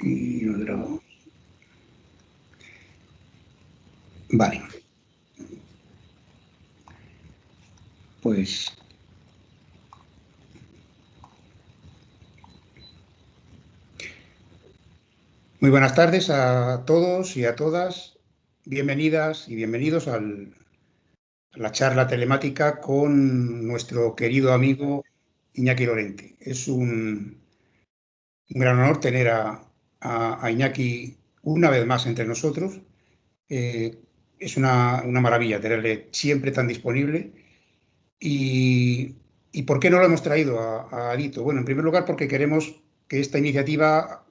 Y lo grabo. Vale. Pues... Muy buenas tardes a todos y a todas. Bienvenidas y bienvenidos a la charla telemática con nuestro querido amigo Iñaki Lorente. Es un gran honor tener a Iñaki una vez más entre nosotros. Es una maravilla tenerle siempre tan disponible. ¿Y por qué no lo hemos traído a Adito? Bueno, en primer lugar porque queremos que esta iniciativa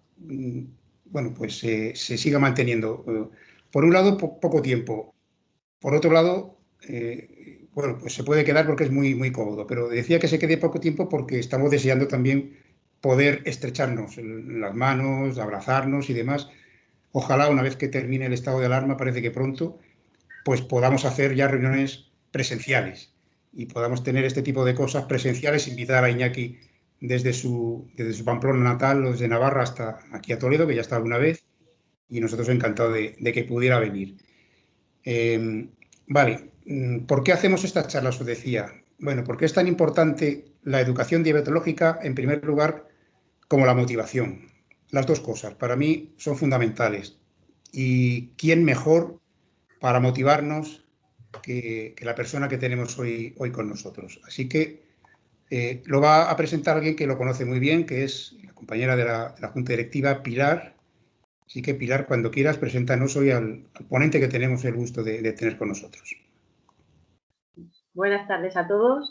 bueno, pues se siga manteniendo. Por un lado, poco tiempo. Por otro lado, bueno, pues se puede quedar porque es muy, muy cómodo. Pero decía que se quede poco tiempo porque estamos deseando también poder estrecharnos en las manos, abrazarnos y demás. Ojalá una vez que termine el estado de alarma, parece que pronto, pues podamos hacer ya reuniones presenciales y podamos tener este tipo de cosas presenciales, invitar a Iñaki desde su Pamplona natal o desde Navarra hasta aquí a Toledo, que ya está alguna vez, y nosotros encantados de que pudiera venir. Vale, ¿por qué hacemos estas charlas? Os decía. Bueno, porque es tan importante la educación diabetológica, en primer lugar, como la motivación. Las dos cosas, para mí, son fundamentales. ¿Y quién mejor para motivarnos que la persona que tenemos hoy con nosotros? Así que lo va a presentar alguien que lo conoce muy bien, que es la compañera de la Junta Directiva, Pilar. Así que, Pilar, cuando quieras, preséntanos hoy al ponente que tenemos el gusto de tener con nosotros. Buenas tardes a todos.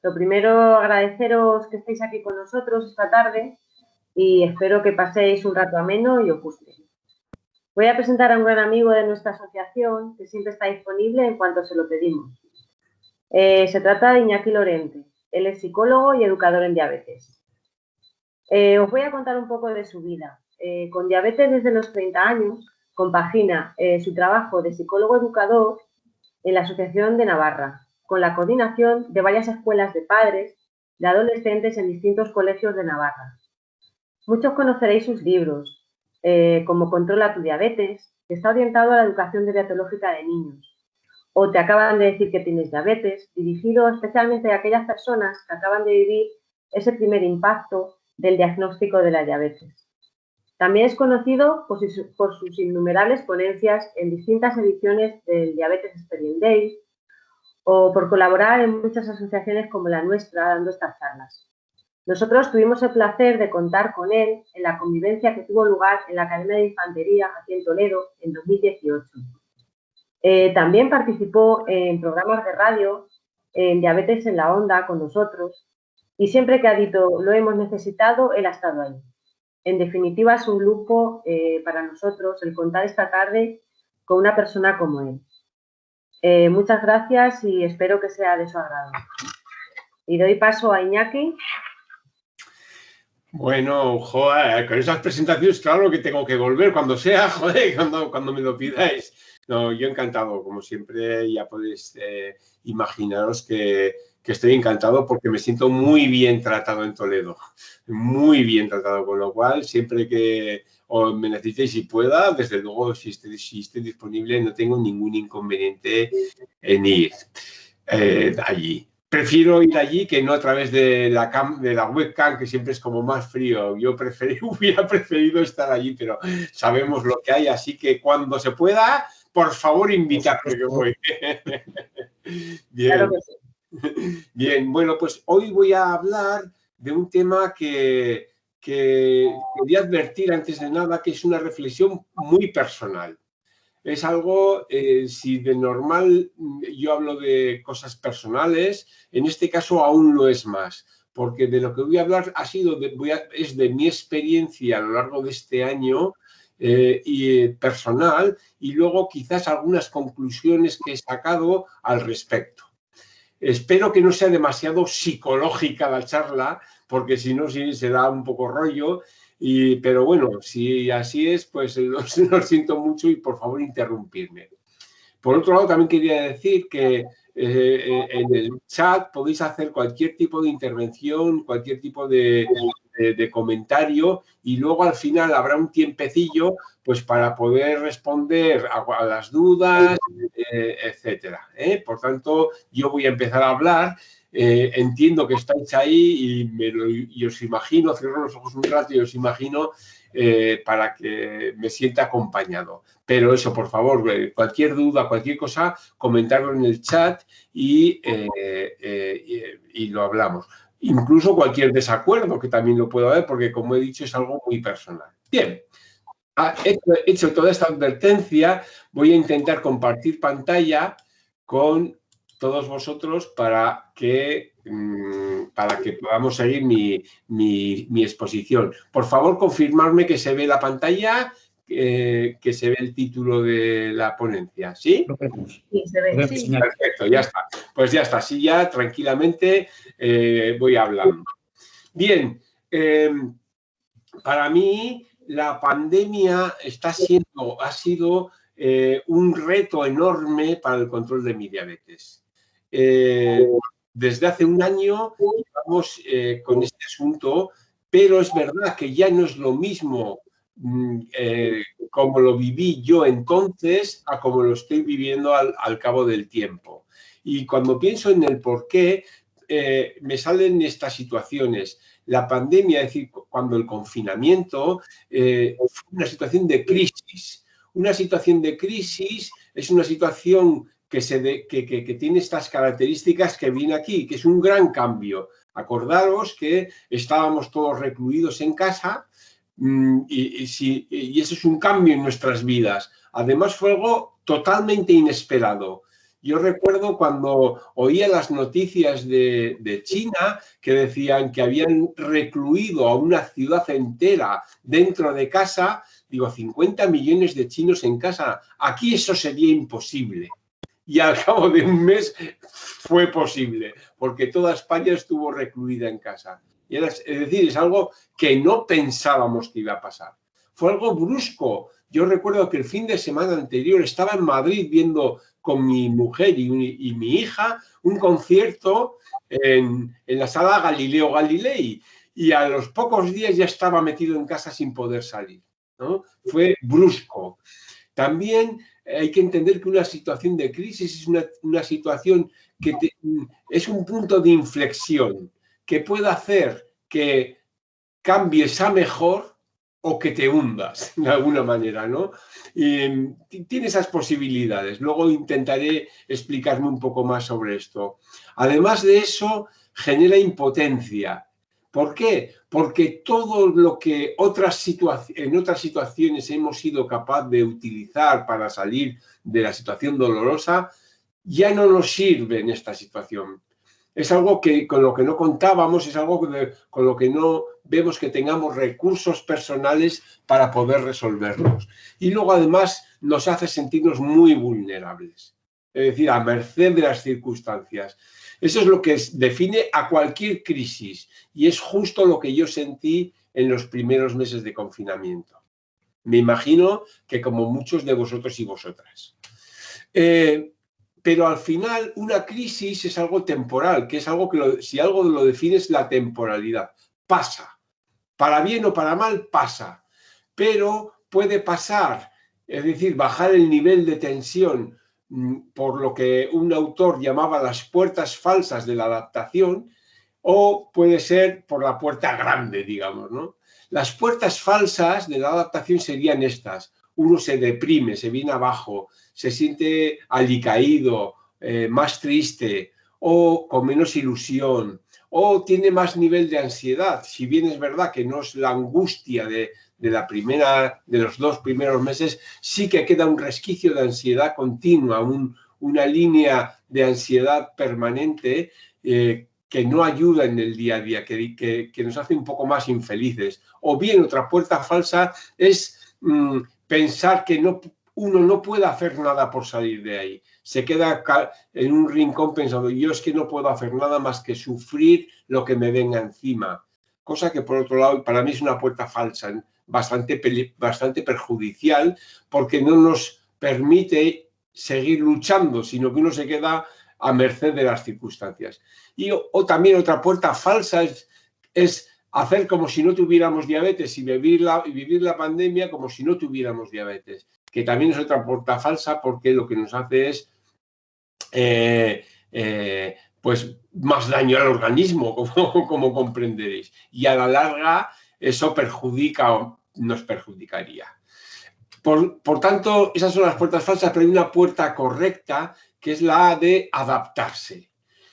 Lo primero, agradeceros que estéis aquí con nosotros esta tarde y espero que paséis un rato ameno y os guste. Voy a presentar a un gran amigo de nuestra asociación que siempre está disponible en cuanto se lo pedimos. Se trata de Iñaki Lorente. Él es psicólogo y educador en diabetes. Os voy a contar un poco de su vida. Con diabetes desde los 30 años, compagina su trabajo de psicólogo educador en la Asociación de Navarra, con la coordinación de varias escuelas de padres de adolescentes en distintos colegios de Navarra. Muchos conoceréis sus libros, como Controla tu diabetes, que está orientado a la educación diabetológica de niños, o Te acaban de decir que tienes diabetes, dirigido especialmente a aquellas personas que acaban de vivir ese primer impacto del diagnóstico de la diabetes. También es conocido por sus innumerables ponencias en distintas ediciones del Diabetes Experience Days o por colaborar en muchas asociaciones como la nuestra dando estas charlas. Nosotros tuvimos el placer de contar con él en la convivencia que tuvo lugar en la Academia de Infantería aquí en Toledo en 2018. También participó en programas de radio, en Diabetes en la Onda con nosotros y siempre que Adito lo hemos necesitado, él ha estado ahí. En definitiva, es un lujo para nosotros el contar esta tarde con una persona como él. Muchas gracias y espero que sea de su agrado. Y doy paso a Iñaki. Bueno, joder, con esas presentaciones, claro que tengo que volver cuando sea, joder, cuando me lo pidáis. No, yo encantado, como siempre, ya podéis imaginaros que estoy encantado porque me siento muy bien tratado en Toledo, muy bien tratado, con lo cual, siempre que me necesitéis y pueda, desde luego, si estoy disponible, no tengo ningún inconveniente en ir allí. Prefiero ir allí que no a través de la webcam, que siempre es como más frío. Yo hubiera preferido estar allí, pero sabemos lo que hay, así que cuando se pueda, por favor, invitadme que voy. Bien. Claro que sí. Bien, bueno, pues hoy voy a hablar de un tema que quería advertir antes de nada, que es una reflexión muy personal. Es algo, si de normal yo hablo de cosas personales, en este caso aún lo es más, porque de lo que voy a hablar es de mi experiencia a lo largo de este año personal, y luego quizás algunas conclusiones que he sacado al respecto. Espero que no sea demasiado psicológica la charla, porque si no, sí se da un poco rollo. Pero bueno, si así es, pues lo siento mucho y por favor interrumpirme. Por otro lado, también quería decir que en el chat podéis hacer cualquier tipo de intervención, cualquier tipo de de comentario, y luego al final habrá un tiempecillo pues para poder responder a las dudas, etcétera. Por tanto, yo voy a empezar a hablar. Entiendo que estáis ahí y os imagino, cierro los ojos un rato y os imagino para que me sienta acompañado. Pero eso, por favor, cualquier duda, cualquier cosa, comentarlo en el chat y lo hablamos. Incluso cualquier desacuerdo, que también lo puedo haber, porque como he dicho, es algo muy personal. Bien, hecho toda esta advertencia, voy a intentar compartir pantalla con todos vosotros para que podamos seguir mi exposición. Por favor, confirmarme que se ve la pantalla, que se ve el título de la ponencia, ¿sí? Lo vemos. Sí, se ve. Sí. Perfecto, ya está. Pues ya está, así ya tranquilamente voy hablando. Bien, para mí la pandemia ha sido un reto enorme para el control de mi diabetes. Desde hace un año llevamos con este asunto, pero es verdad que ya no es lo mismo como lo viví yo entonces a como lo estoy viviendo al cabo del tiempo. Y cuando pienso en el por qué, me salen estas situaciones. La pandemia, es decir, cuando el confinamiento fue una situación de crisis. Una situación de crisis es una situación que tiene estas características que viene aquí, que es un gran cambio. Acordaros que estábamos todos recluidos en casa y eso es un cambio en nuestras vidas. Además fue algo totalmente inesperado. Yo recuerdo cuando oía las noticias de China que decían que habían recluido a una ciudad entera dentro de casa. Digo, 50 millones de chinos en casa. Aquí eso sería imposible. Y al cabo de un mes fue posible, porque toda España estuvo recluida en casa. Es decir, es algo que no pensábamos que iba a pasar. Fue algo brusco. Yo recuerdo que el fin de semana anterior estaba en Madrid viendo con mi mujer y mi hija un concierto en la sala Galileo Galilei, y a los pocos días ya estaba metido en casa sin poder salir, ¿no? Fue brusco. También hay que entender que una situación de crisis es una situación que es un punto de inflexión que puede hacer que cambies a mejor o que te hundas de alguna manera, ¿no? Y tiene esas posibilidades. Luego intentaré explicarme un poco más sobre esto. Además de eso, genera impotencia. ¿Por qué? Porque todo lo que en otras situaciones hemos sido capaces de utilizar para salir de la situación dolorosa, ya no nos sirve en esta situación. Es algo con lo que no contábamos, es algo con lo que no vemos que tengamos recursos personales para poder resolverlos. Y luego además nos hace sentirnos muy vulnerables, es decir, a merced de las circunstancias. Eso es lo que define a cualquier crisis y es justo lo que yo sentí en los primeros meses de confinamiento. Me imagino que como muchos de vosotros y vosotras. Pero al final una crisis es algo temporal, que es algo que si algo lo define es la temporalidad. Pasa. Para bien o para mal pasa. Pero puede pasar, es decir, bajar el nivel de tensión por lo que un autor llamaba las puertas falsas de la adaptación, o puede ser por la puerta grande, digamos, ¿no? Las puertas falsas de la adaptación serían estas. Uno se deprime, se viene abajo, se siente alicaído, más triste o con menos ilusión, o tiene más nivel de ansiedad. Si bien es verdad que no es la angustia de los 2 primeros meses, sí que queda un resquicio de ansiedad continua, una línea de ansiedad permanente que no ayuda en el día a día, que nos hace un poco más infelices. O bien otra puerta falsa es pensar que uno no puede hacer nada por salir de ahí. Se queda en un rincón pensando, yo es que no puedo hacer nada más que sufrir lo que me venga encima. Cosa que, por otro lado, para mí es una puerta falsa, bastante perjudicial, porque no nos permite seguir luchando, sino que uno se queda a merced de las circunstancias. O también otra puerta falsa es hacer como si no tuviéramos diabetes y vivir la pandemia como si no tuviéramos diabetes, que también es otra puerta falsa, porque lo que nos hace es pues más daño al organismo, como comprenderéis. Y a la larga eso nos perjudicaría. Por tanto, esas son las puertas falsas, pero hay una puerta correcta, que es la de adaptarse.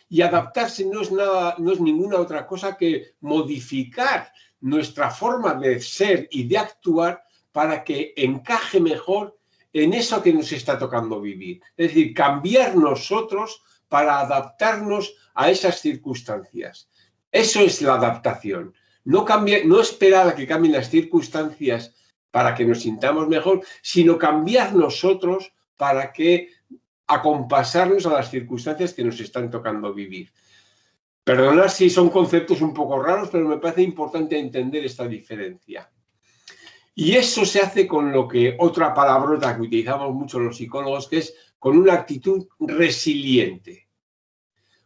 Y adaptarse no es ninguna otra cosa que modificar nuestra forma de ser y de actuar para que encaje mejor en eso que nos está tocando vivir. Es decir, cambiar nosotros para adaptarnos a esas circunstancias. Eso es la adaptación. No esperar a que cambien las circunstancias para que nos sintamos mejor, sino cambiar nosotros para que acompasarnos a las circunstancias que nos están tocando vivir. Perdonad si son conceptos un poco raros, pero me parece importante entender esta diferencia. Y eso se hace con lo que otra palabrota que utilizamos mucho los psicólogos, que es con una actitud resiliente.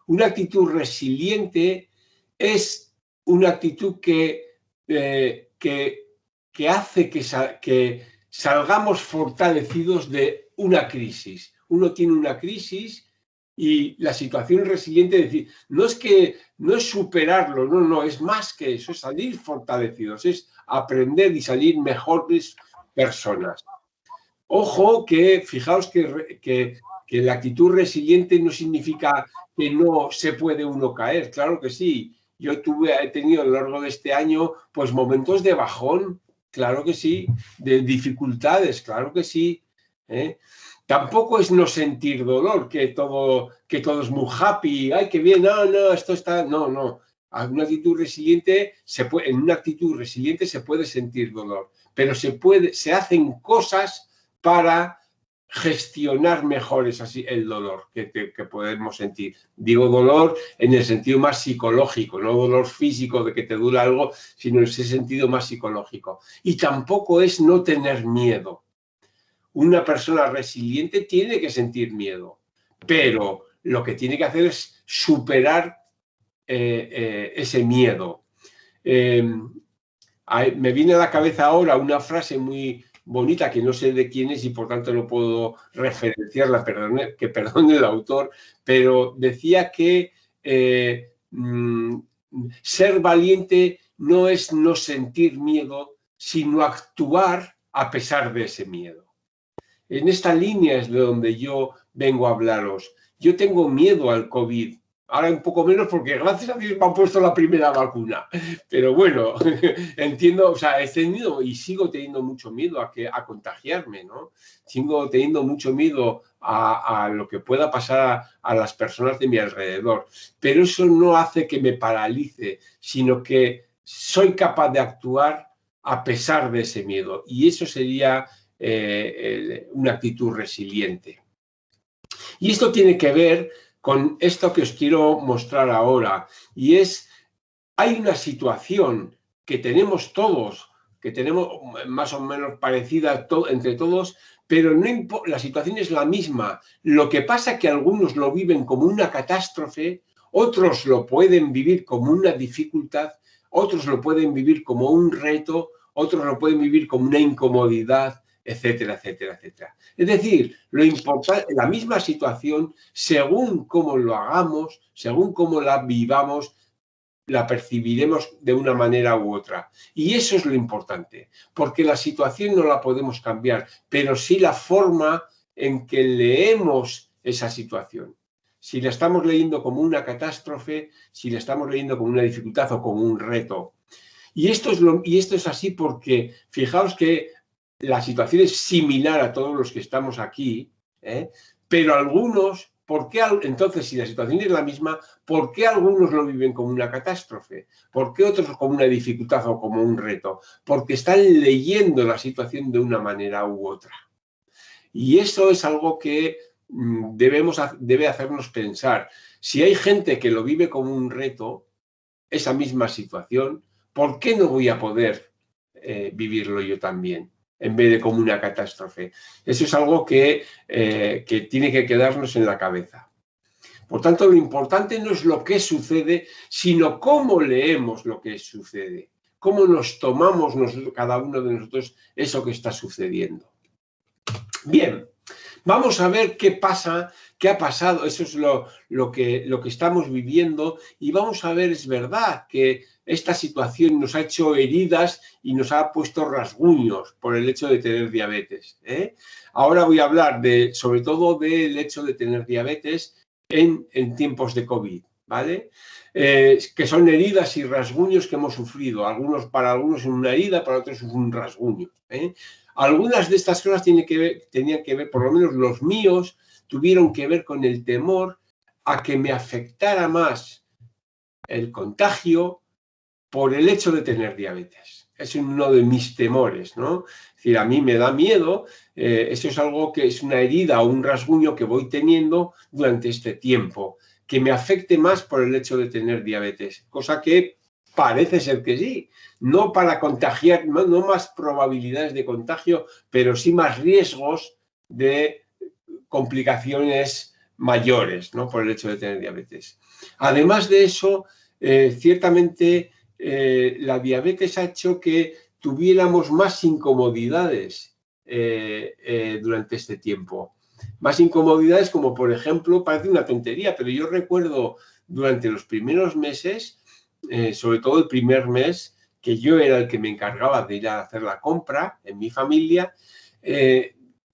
Una actitud resiliente es una actitud que hace que salgamos fortalecidos de una crisis. Uno tiene una crisis y la situación resiliente, es decir, no es superarlo, no, es más que eso, es salir fortalecidos, es aprender y salir mejores personas. Ojo que, fijaos que la actitud resiliente no significa que no se puede uno caer, claro que sí. Yo he tenido a lo largo de este año pues momentos de bajón, claro que sí, de dificultades, claro que sí. Tampoco es no sentir dolor, que todo es muy happy, ay, qué bien, no, esto está, no. En una actitud resiliente se puede sentir dolor, pero se hacen cosas para gestionar mejor el dolor que podemos sentir. Digo dolor en el sentido más psicológico, no dolor físico de que te duele algo, sino en ese sentido más psicológico. Y tampoco es no tener miedo. Una persona resiliente tiene que sentir miedo, pero lo que tiene que hacer es superar ese miedo. Me viene a la cabeza ahora una frase muy bonita que no sé de quién es y por tanto no puedo referenciarla, que perdone el autor, pero decía que ser valiente no es no sentir miedo, sino actuar a pesar de ese miedo. En esta línea es de donde yo vengo a hablaros. Yo tengo miedo al COVID. Ahora un poco menos porque gracias a Dios me han puesto la primera vacuna. Pero bueno, entiendo, o sea, he tenido y sigo teniendo mucho miedo a contagiarme, ¿no? Sigo teniendo mucho miedo a lo que pueda pasar a las personas de mi alrededor. Pero eso no hace que me paralice, sino que soy capaz de actuar a pesar de ese miedo. Y eso sería una actitud resiliente. Y esto tiene que ver con esto que os quiero mostrar ahora, y hay una situación que tenemos todos, que tenemos más o menos parecida entre todos, pero la situación es la misma. Lo que pasa es que algunos lo viven como una catástrofe, otros lo pueden vivir como una dificultad, otros lo pueden vivir como un reto, otros lo pueden vivir como una incomodidad, etcétera, etcétera, etcétera. Es decir, lo importante, la misma situación, según cómo lo hagamos, según cómo la vivamos, la percibiremos de una manera u otra. Y eso es lo importante, porque la situación no la podemos cambiar, pero sí la forma en que leemos esa situación. Si la estamos leyendo como una catástrofe, si la estamos leyendo como una dificultad o como un reto. Y esto es así porque, fijaos que la situación es similar a todos los que estamos aquí, pero algunos, entonces, si la situación es la misma, ¿por qué algunos lo viven como una catástrofe? ¿Por qué otros como una dificultad o como un reto? Porque están leyendo la situación de una manera u otra. Y eso es algo que debe hacernos pensar. Si hay gente que lo vive como un reto, esa misma situación, ¿por qué no voy a poder vivirlo yo también, en vez de como una catástrofe? Eso es algo que tiene que quedarnos en la cabeza. Por tanto, lo importante no es lo que sucede, sino cómo leemos lo que sucede, cómo nos tomamos cada uno de nosotros eso que está sucediendo. Bien, vamos a ver qué pasa, qué ha pasado, eso es lo que estamos viviendo, y vamos a ver, es verdad que esta situación nos ha hecho heridas y nos ha puesto rasguños por el hecho de tener diabetes, ¿eh? Ahora voy a hablar sobre todo del hecho de tener diabetes en tiempos de COVID, ¿vale? Que son heridas y rasguños que hemos sufrido. Para algunos es una herida, para otros es un rasguño, ¿eh? Algunas de estas cosas tenían que ver, por lo menos los míos, tuvieron que ver con el temor a que me afectara más el contagio por el hecho de tener diabetes. Es uno de mis temores, ¿no? Es decir, a mí me da miedo, eso es algo que es una herida o un rasguño que voy teniendo durante este tiempo, que me afecte más por el hecho de tener diabetes, cosa que parece ser que sí, no para contagiar, no más probabilidades de contagio, pero sí más riesgos de complicaciones mayores, ¿no? Por el hecho de tener diabetes. Además de eso, ciertamente la diabetes ha hecho que tuviéramos más incomodidades durante este tiempo. Más incomodidades como, por ejemplo, parece una tontería, pero yo recuerdo durante los primeros meses, sobre todo el primer mes, que yo era el que me encargaba de ir a hacer la compra en mi familia,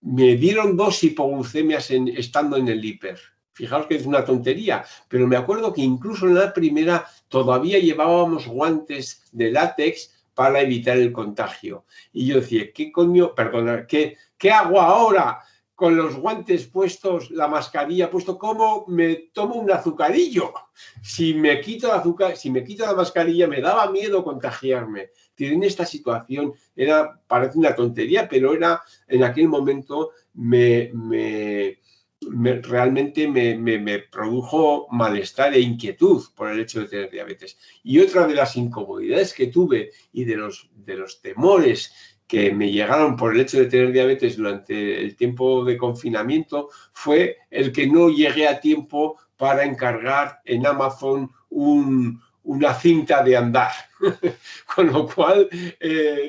me dieron 2 hipoglucemias estando en el hiper. Fijaos que es una tontería, pero me acuerdo que incluso en la primera todavía llevábamos guantes de látex para evitar el contagio. Y yo decía, ¿qué coño? Perdona, ¿qué hago ahora con los guantes puestos, la mascarilla puesto? ¿Cómo me tomo un azucarillo? Si me quito la mascarilla, me daba miedo contagiarme. En esta situación parece una tontería, pero en aquel momento realmente me produjo malestar e inquietud por el hecho de tener diabetes. Y otra de las incomodidades que tuve y de los temores que me llegaron por el hecho de tener diabetes durante el tiempo de confinamiento fue el que no llegué a tiempo para encargar en Amazon una cinta de andar. Con lo cual,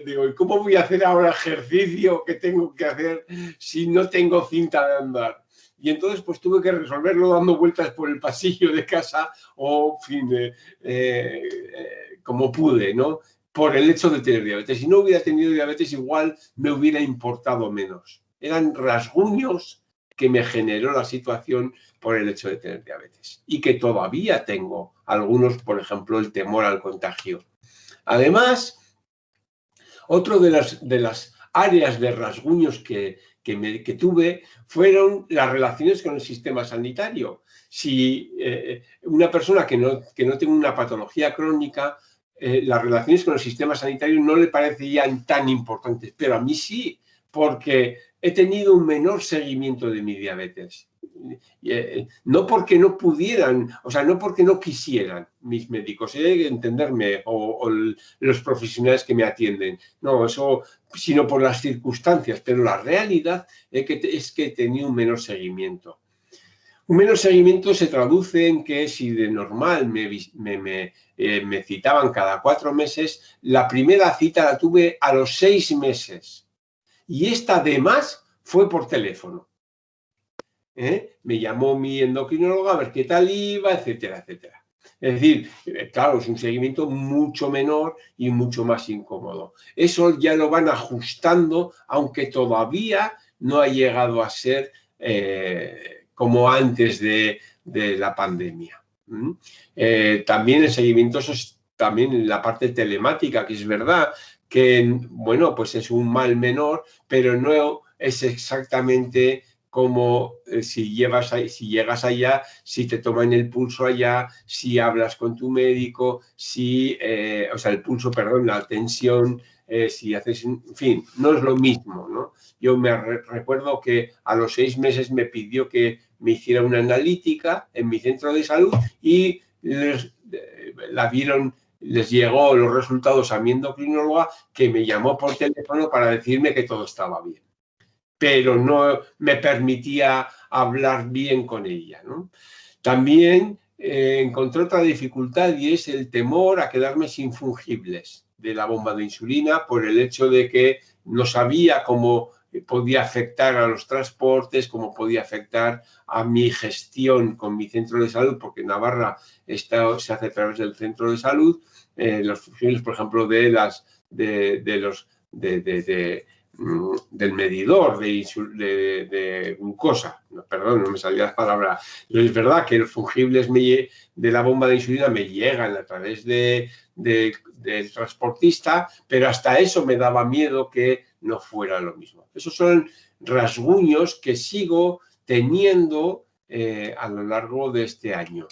digo, ¿cómo voy a hacer ahora ejercicio que tengo que hacer si no tengo cinta de andar? Y entonces pues tuve que resolverlo dando vueltas por el pasillo de casa o, en fin, como pude, ¿no? Por el hecho de tener diabetes. Si no hubiera tenido diabetes, igual me hubiera importado menos. Eran rasguños que me generó la situación por el hecho de tener diabetes. Y que todavía tengo algunos, por ejemplo, el temor al contagio. Además, otro de las áreas de rasguños que tuve fueron las relaciones con el sistema sanitario. Si una persona que no tenga una patología crónica, las relaciones con el sistema sanitario no le parecían tan importantes, pero a mí sí, porque he tenido un menor seguimiento de mi diabetes. No porque no pudieran, o sea, no porque no quisieran mis médicos, entenderme, o los profesionales que me atienden, no, eso, sino por las circunstancias, pero la realidad es que he tenido un menor seguimiento. Un menor seguimiento se traduce en que si de normal me citaban cada 4 meses, la primera cita la tuve a los 6 meses. Y esta además fue por teléfono. Me llamó mi endocrinólogo a ver qué tal iba, etcétera, etcétera. Es decir, claro, es un seguimiento mucho menor y mucho más incómodo. Eso ya lo van ajustando, aunque todavía no ha llegado a ser como antes de la pandemia. También el seguimiento es también en la parte telemática, que es verdad que, bueno, pues es un mal menor, pero no es exactamente como si llegas allá, si te toman el pulso allá, si hablas con tu médico, o sea, el pulso, perdón, la tensión, si haces, en fin, no es lo mismo, ¿no? Yo me recuerdo que a los 6 meses me pidió que me hiciera una analítica en mi centro de salud y les llegó los resultados a mi endocrinóloga, que me llamó por teléfono para decirme que todo estaba bien, pero no me permitía hablar bien con ella, ¿no? También encontré otra dificultad y es el temor a quedarme sin fungibles de la bomba de insulina por el hecho de que no sabía cómo podía afectar a los transportes, cómo podía afectar a mi gestión con mi centro de salud, porque en Navarra se hace a través del centro de salud, los fungibles, por ejemplo, del medidor de glucosa. Perdón, no me salía la palabra. Pero es verdad que los fungibles de la bomba de insulina me llegan a través del transportista, pero hasta eso me daba miedo que no fuera lo mismo. Esos son rasguños que sigo teniendo a lo largo de este año.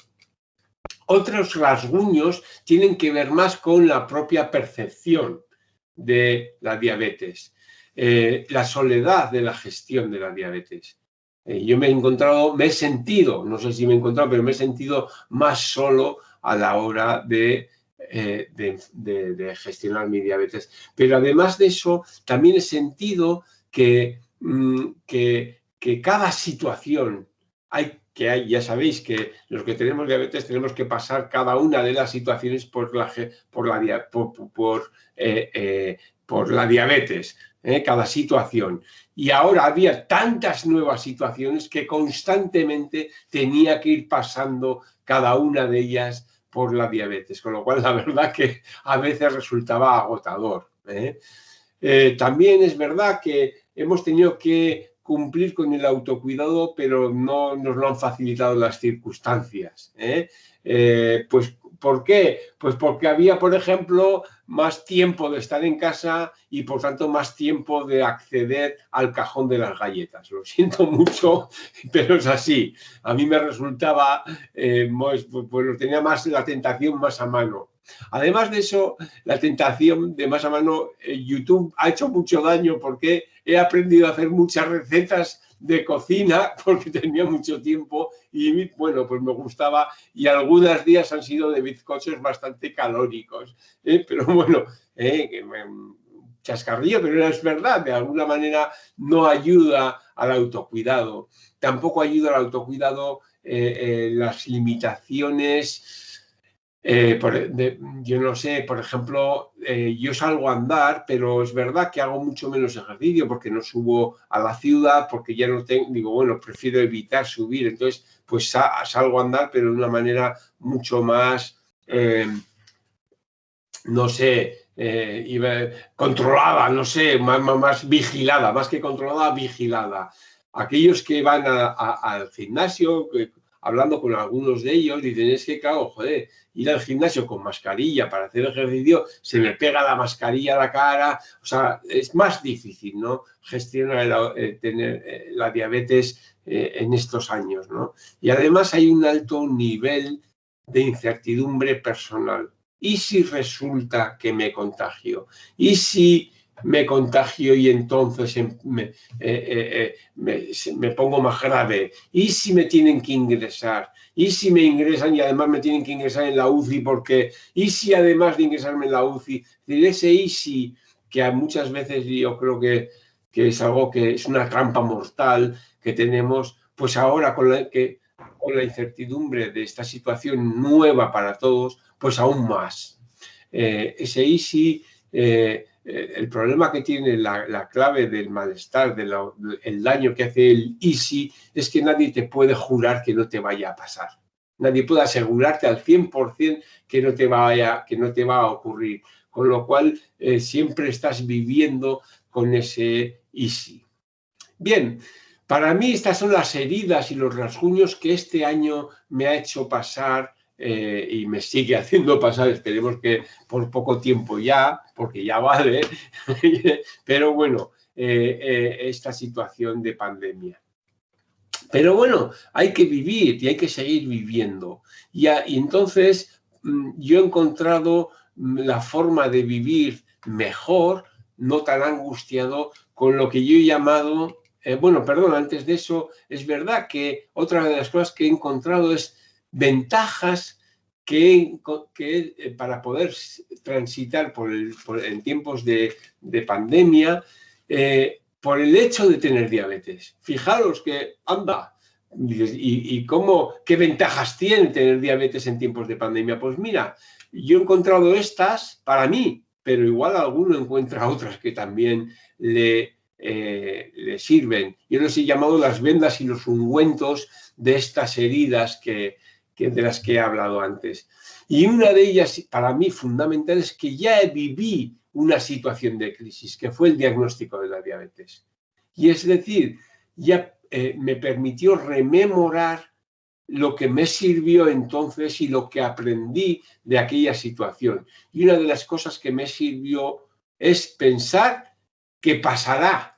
Otros rasguños tienen que ver más con la propia percepción de la diabetes. La soledad de la gestión de la diabetes. Yo me he sentido, no sé si me he encontrado, pero me he sentido más solo a la hora de gestionar mi diabetes. Pero además de eso, también he sentido que cada situación ya sabéis que los que tenemos diabetes tenemos que pasar cada una de las situaciones por la diabetes. Cada situación. Y ahora había tantas nuevas situaciones que constantemente tenía que ir pasando cada una de ellas por la diabetes, con lo cual la verdad que a veces resultaba agotador. También es verdad que hemos tenido que cumplir con el autocuidado, pero no nos lo han facilitado las circunstancias. Pues, ¿por qué? Pues porque había, por ejemplo, más tiempo de estar en casa y, por tanto, más tiempo de acceder al cajón de las galletas. Lo siento mucho, pero es así. A mí me resultaba, pues tenía más la tentación más a mano. Además de eso, la tentación de más a mano, YouTube ha hecho mucho daño porque he aprendido a hacer muchas recetas de cocina porque tenía mucho tiempo y bueno, pues me gustaba, y algunos días han sido de bizcochos bastante calóricos, pero bueno, chascarrillo, pero es verdad, de alguna manera no ayuda al autocuidado. Tampoco ayuda al autocuidado las limitaciones. Yo no sé, por ejemplo, yo salgo a andar, pero es verdad que hago mucho menos ejercicio porque no subo a la ciudad, porque ya no tengo, digo, bueno, prefiero evitar subir, entonces pues salgo a andar, pero de una manera mucho más, no sé, controlada, no sé, más vigilada, más que controlada, vigilada. Aquellos que van al gimnasio, hablando con algunos de ellos, dicen, es que, claro, joder, ir al gimnasio con mascarilla para hacer ejercicio, se me pega la mascarilla a la cara, o sea, es más difícil, ¿no?, gestionar tener la diabetes en estos años, ¿no? Y además hay un alto nivel de incertidumbre personal. ¿Y si resulta que me contagio? ¿Y si me contagio y entonces me pongo más grave? ¿Y si me tienen que ingresar? ¿Y si me ingresan y además me tienen que ingresar en la UCI? Porque, ¿y si además de ingresarme en la UCI? Ese ¿y si? Que muchas veces yo creo que es algo que es una trampa mortal que tenemos, pues ahora con la incertidumbre de esta situación nueva para todos, pues aún más. Ese easy, el problema que tiene la clave del malestar, el daño que hace el easy, es que nadie te puede jurar que no te vaya a pasar. Nadie puede asegurarte al 100% que no te va a ocurrir. Con lo cual, siempre estás viviendo con ese easy. Bien, para mí estas son las heridas y los rasguños que este año me ha hecho pasar y me sigue haciendo pasar, esperemos que por poco tiempo ya, porque ya vale, pero bueno, esta situación de pandemia. Pero bueno, hay que vivir y hay que seguir viviendo. Y entonces yo he encontrado la forma de vivir mejor, no tan angustiado, con lo que yo he llamado... bueno, perdón, antes de eso, es verdad que otra de las cosas que he encontrado es ventajas que para poder transitar en tiempos de pandemia, por el hecho de tener diabetes. Fijaros que, anda, Dices, ¿y qué ventajas tiene tener diabetes en tiempos de pandemia? Pues mira, yo he encontrado estas para mí, pero igual alguno encuentra otras que también le sirven. Yo les he llamado las vendas y los ungüentos de estas heridas de las que he hablado antes. Y una de ellas, para mí, fundamental, es que ya viví una situación de crisis, que fue el diagnóstico de la diabetes. Y es decir, ya me permitió rememorar lo que me sirvió entonces y lo que aprendí de aquella situación. Y una de las cosas que me sirvió es pensar que pasará,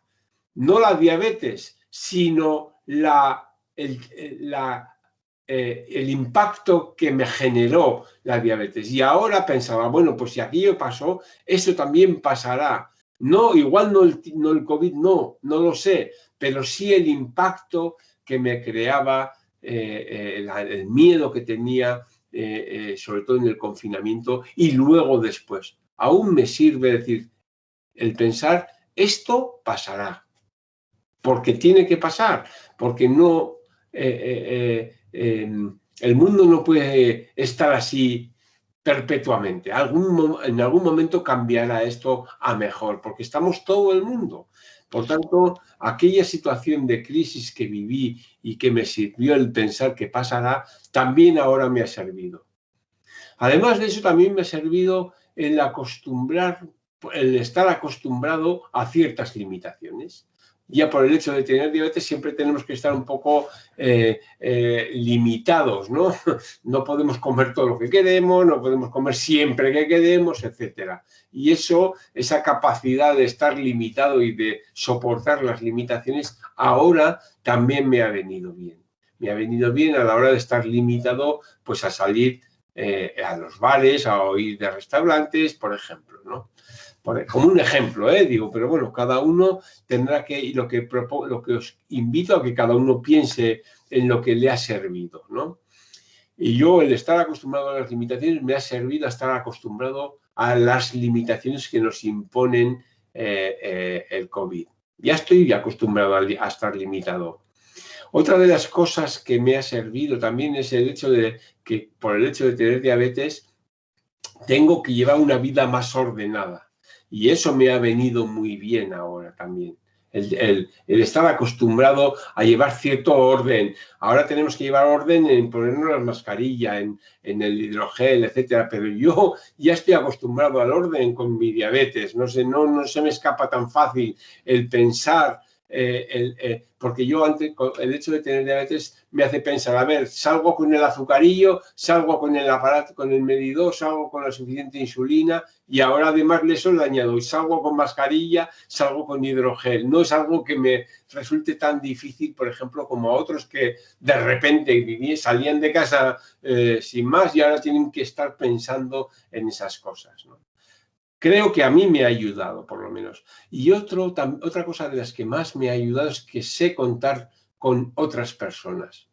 no la diabetes, sino el impacto que me generó la diabetes. Y ahora pensaba, bueno, pues si aquello pasó, eso también pasará. No, igual no el COVID, no lo sé, pero sí el impacto que me creaba, el miedo que tenía, sobre todo en el confinamiento y luego después. Aún me sirve decir, el pensar, esto pasará, porque tiene que pasar, porque no, el mundo no puede estar así perpetuamente. En algún momento cambiará esto a mejor, porque estamos todo el mundo. Por tanto, aquella situación de crisis que viví y que me sirvió el pensar que pasará, también ahora me ha servido. Además de eso, también me ha servido el estar acostumbrado a ciertas limitaciones. Ya por el hecho de tener diabetes siempre tenemos que estar un poco limitados, ¿no? No podemos comer todo lo que queremos, no podemos comer siempre que queremos, etc. Y esa capacidad de estar limitado y de soportar las limitaciones, ahora también me ha venido bien. Me ha venido bien a la hora de estar limitado, pues a salir a los bares, a ir de restaurantes, por ejemplo, ¿no? Como un ejemplo, digo, pero bueno, cada uno tendrá que, y lo que os invito a que cada uno piense en lo que le ha servido, ¿no? Y yo, el estar acostumbrado a las limitaciones, me ha servido a estar acostumbrado a las limitaciones que nos imponen el COVID. Ya estoy acostumbrado a estar limitado. Otra de las cosas que me ha servido también es el hecho de que, por el hecho de tener diabetes, tengo que llevar una vida más ordenada. Y eso me ha venido muy bien ahora también. El estar acostumbrado a llevar cierto orden. Ahora tenemos que llevar orden en ponernos la mascarilla, en el hidrogel, etcétera. Pero yo ya estoy acostumbrado al orden con mi diabetes. No se me escapa tan fácil el pensar. Porque yo antes, el hecho de tener diabetes me hace pensar, a ver, salgo con el azucarillo, salgo con el aparato, con el medidor, salgo con la suficiente insulina y ahora además de eso le añado y salgo con mascarilla, salgo con hidrogel. No es algo que me resulte tan difícil, por ejemplo, como a otros que de repente salían de casa sin más y ahora tienen que estar pensando en esas cosas, ¿no? Creo que a mí me ha ayudado, por lo menos. Y otra cosa de las que más me ha ayudado es que sé contar con otras personas.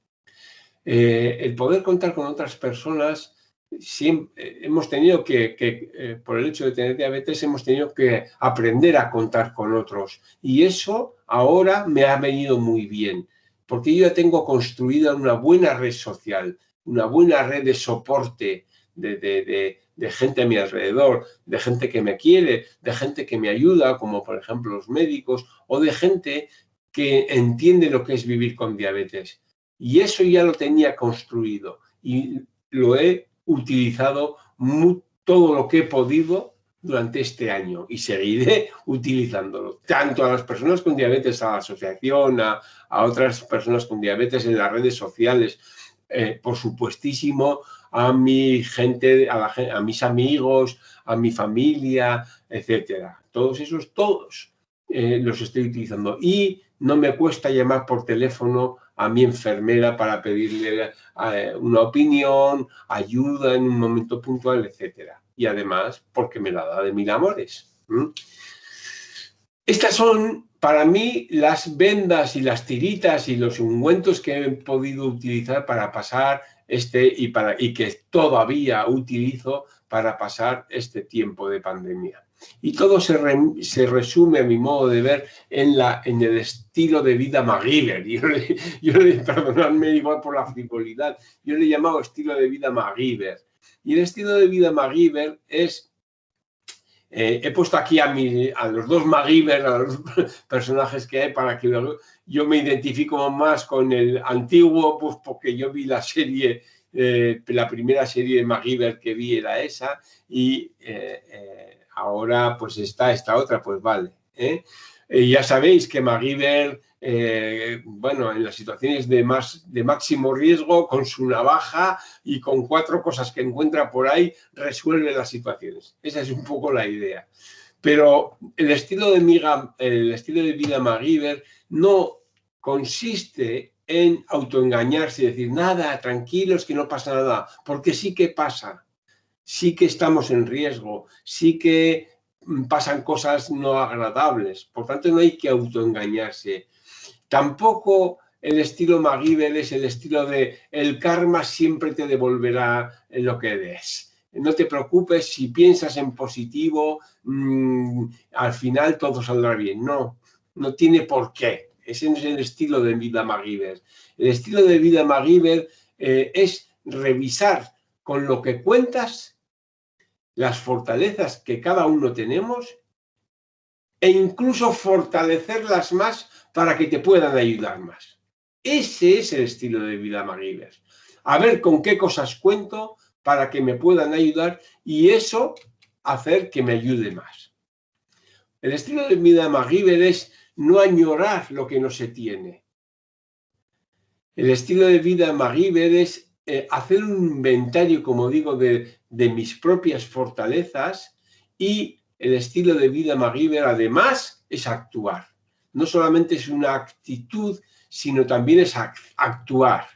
El poder contar con otras personas, hemos tenido que por el hecho de tener diabetes, hemos tenido que aprender a contar con otros. Y eso ahora me ha venido muy bien, porque yo ya tengo construida una buena red social, una buena red de soporte, de gente a mi alrededor, de gente que me quiere, de gente que me ayuda, como por ejemplo los médicos, o de gente que entiende lo que es vivir con diabetes. Y eso ya lo tenía construido y lo he utilizado todo lo que he podido durante este año y seguiré utilizándolo, tanto a las personas con diabetes, a la asociación, a otras personas con diabetes en las redes sociales, por supuestísimo, a mi gente, a mis amigos, a mi familia, etcétera. Todos los estoy utilizando y no me cuesta llamar por teléfono a mi enfermera para pedirle una opinión, ayuda en un momento puntual, etcétera. Y además, porque me la da de mil amores. Estas son, para mí, las vendas y las tiritas y los ungüentos que he podido utilizar para pasar y que todavía utilizo para pasar este tiempo de pandemia. Y todo se resume, a mi modo de ver, en el estilo de vida MacGyver. Perdonadme igual por la frivolidad, yo le he llamado estilo de vida MacGyver. Y el estilo de vida MacGyver es... he puesto aquí a los dos MacGyver, a los personajes que hay, para que yo me identifico más con el antiguo, pues porque yo vi la serie, la primera serie de MacGyver que vi era esa, y ahora pues está esta otra, pues vale. Ya sabéis que MacGyver, bueno, en las situaciones de máximo riesgo, con su navaja y con 4 cosas que encuentra por ahí, resuelve las situaciones. Esa es un poco la idea. Pero el estilo de vida MacGyver no consiste en autoengañarse y decir, nada, tranquilos, que no pasa nada, porque sí que pasa. Sí que estamos en riesgo, sí que pasan cosas no agradables, por tanto no hay que autoengañarse. Tampoco el estilo MacGyver es el estilo de el karma siempre te devolverá lo que des. No te preocupes, si piensas en positivo, al final todo saldrá bien. No, no tiene por qué. Ese no es el estilo de vida MacGyver. El estilo de vida MacGyver es revisar con lo que cuentas las fortalezas que cada uno tenemos e incluso fortalecerlas más para que te puedan ayudar más. Ese es el estilo de vida MacGyver. A ver con qué cosas cuento para que me puedan ayudar y eso hacer que me ayude más. El estilo de vida MacGyver es no añorar lo que no se tiene. El estilo de vida MacGyver es hacer un inventario, como digo, de mis propias fortalezas, y el estilo de vida MacGyver además es actuar. No solamente es una actitud, sino también es actuar.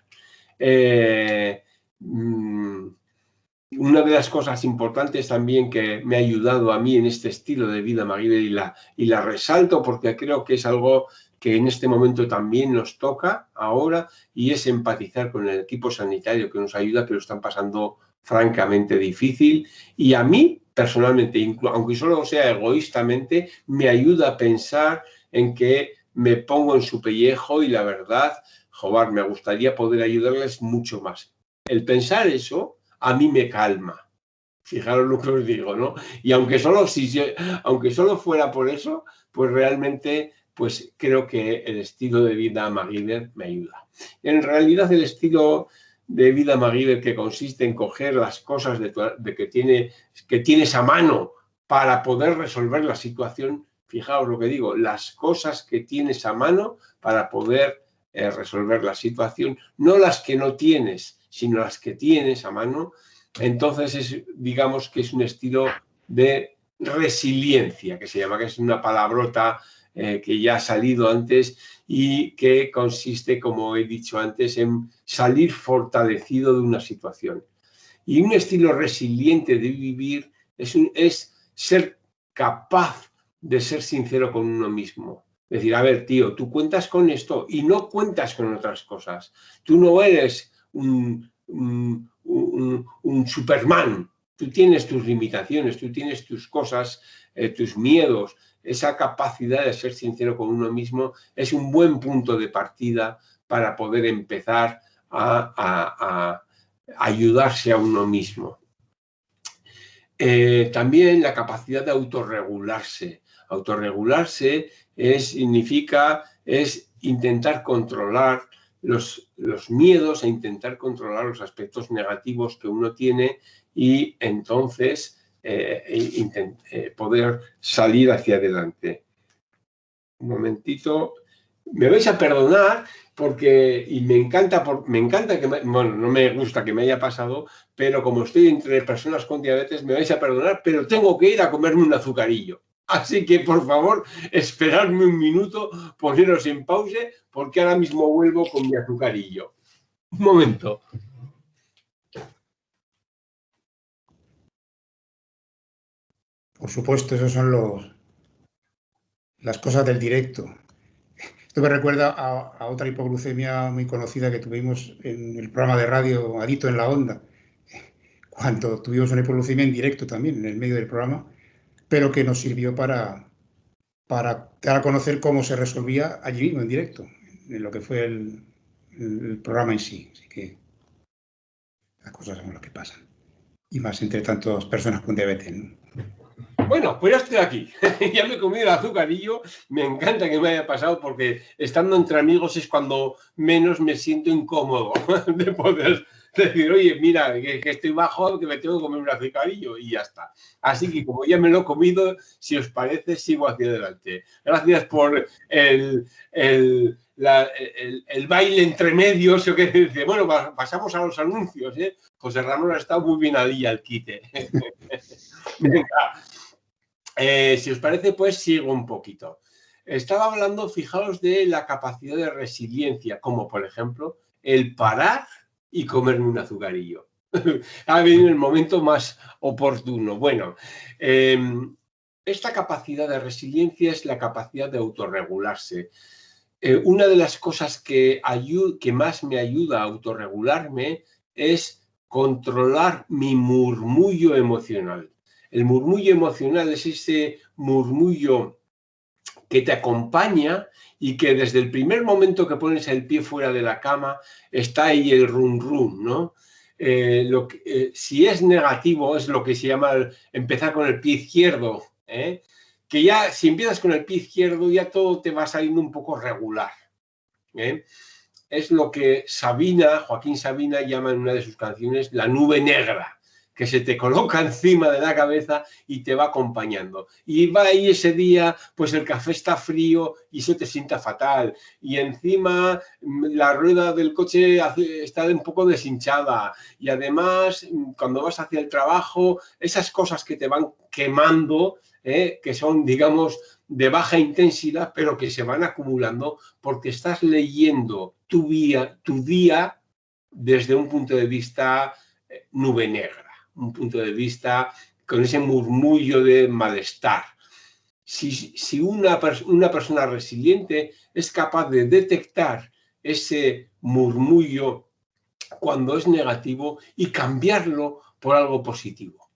Una de las cosas importantes también que me ha ayudado a mí en este estilo de vida MacGyver, y la resalto porque creo que es algo que en este momento también nos toca ahora, y es empatizar con el equipo sanitario que nos ayuda, que lo están pasando francamente difícil. Y a mí, personalmente, aunque solo sea egoístamente, me ayuda a pensar en que me pongo en su pellejo y la verdad, joder, me gustaría poder ayudarles mucho más. El pensar eso a mí me calma. Fijaros lo que os digo, ¿no? Y aunque solo fuera por eso, pues realmente pues creo que el estilo de vida MacGyver me ayuda. En realidad el estilo de vida MacGyver, que consiste en coger las cosas que tienes a mano para poder resolver la situación, fijaos lo que digo, las cosas que tienes a mano para poder resolver la situación, no las que no tienes, sino las que tienes a mano. Entonces digamos que es un estilo de resiliencia, que se llama, que es una palabrota que ya ha salido antes y que consiste, como he dicho antes, en salir fortalecido de una situación. Y un estilo resiliente de vivir es ser capaz de ser sincero con uno mismo. Es decir, a ver, tío, tú cuentas con esto y no cuentas con otras cosas. Tú no eres un Superman. Tú tienes tus limitaciones, tú tienes tus cosas, tus miedos. Esa capacidad de ser sincero con uno mismo es un buen punto de partida para poder empezar a ayudarse a uno mismo. También la capacidad de autorregularse. Autorregularse significa intentar controlar los miedos e intentar controlar los aspectos negativos que uno tiene y entonces poder salir hacia adelante. Un momentito. Me vais a perdonar porque, y me encanta que, bueno, no me gusta que me haya pasado, pero como estoy entre personas con diabetes, me vais a perdonar, pero tengo que ir a comerme un azucarillo. Así que, por favor, esperadme un minuto, poneros en pausa, porque ahora mismo vuelvo con mi azucarillo. Un momento. Por supuesto, esos son las cosas del directo. Esto me recuerda a otra hipoglucemia muy conocida que tuvimos en el programa de radio Adicto en la Onda, cuando tuvimos una hipoglucemia en directo también, en el medio del programa, pero que nos sirvió para dar a conocer cómo se resolvía allí mismo, en directo, en lo que fue el programa en sí. Así que las cosas son las que pasan. Y más entre tantas personas con diabetes, ¿no? Bueno, pues ya estoy aquí. Ya me he comido el azucarillo. Me encanta que me haya pasado porque estando entre amigos es cuando menos me siento incómodo de poder decir, oye, mira, que estoy bajo, que me tengo que comer un azucarillo y ya está. Así que como ya me lo he comido, si os parece, sigo hacia adelante. Gracias por el baile entre medios. Yo que dice, bueno, pasamos a los anuncios, ¿eh? José Ramón ha estado muy bien ahí al quite. Venga. Si os parece, pues sigo un poquito. Estaba hablando, fijaos, de la capacidad de resiliencia, como por ejemplo el parar y comerme un azucarillo. Ha venido el momento más oportuno. Bueno, esta capacidad de resiliencia es la capacidad de autorregularse. Una de las cosas que más me ayuda a autorregularme es controlar mi murmullo emocional. El murmullo emocional es ese murmullo que te acompaña y que desde el primer momento que pones el pie fuera de la cama está ahí el rum rum, ¿no? Si es negativo es lo que se llama empezar con el pie izquierdo, ¿eh? Que ya si empiezas con el pie izquierdo ya todo te va saliendo un poco regular, ¿eh? Es lo que Joaquín Sabina llama en una de sus canciones la nube negra, que se te coloca encima de la cabeza y te va acompañando. Y va ahí ese día, pues el café está frío y eso te sienta fatal. Y encima la rueda del coche está un poco deshinchada. Y además, cuando vas hacia el trabajo, esas cosas que te van quemando, que son, digamos, de baja intensidad, pero que se van acumulando porque estás leyendo tu día desde un punto de vista nube negra, un punto de vista con ese murmullo de malestar. Si una persona resiliente es capaz de detectar ese murmullo cuando es negativo y cambiarlo por algo positivo.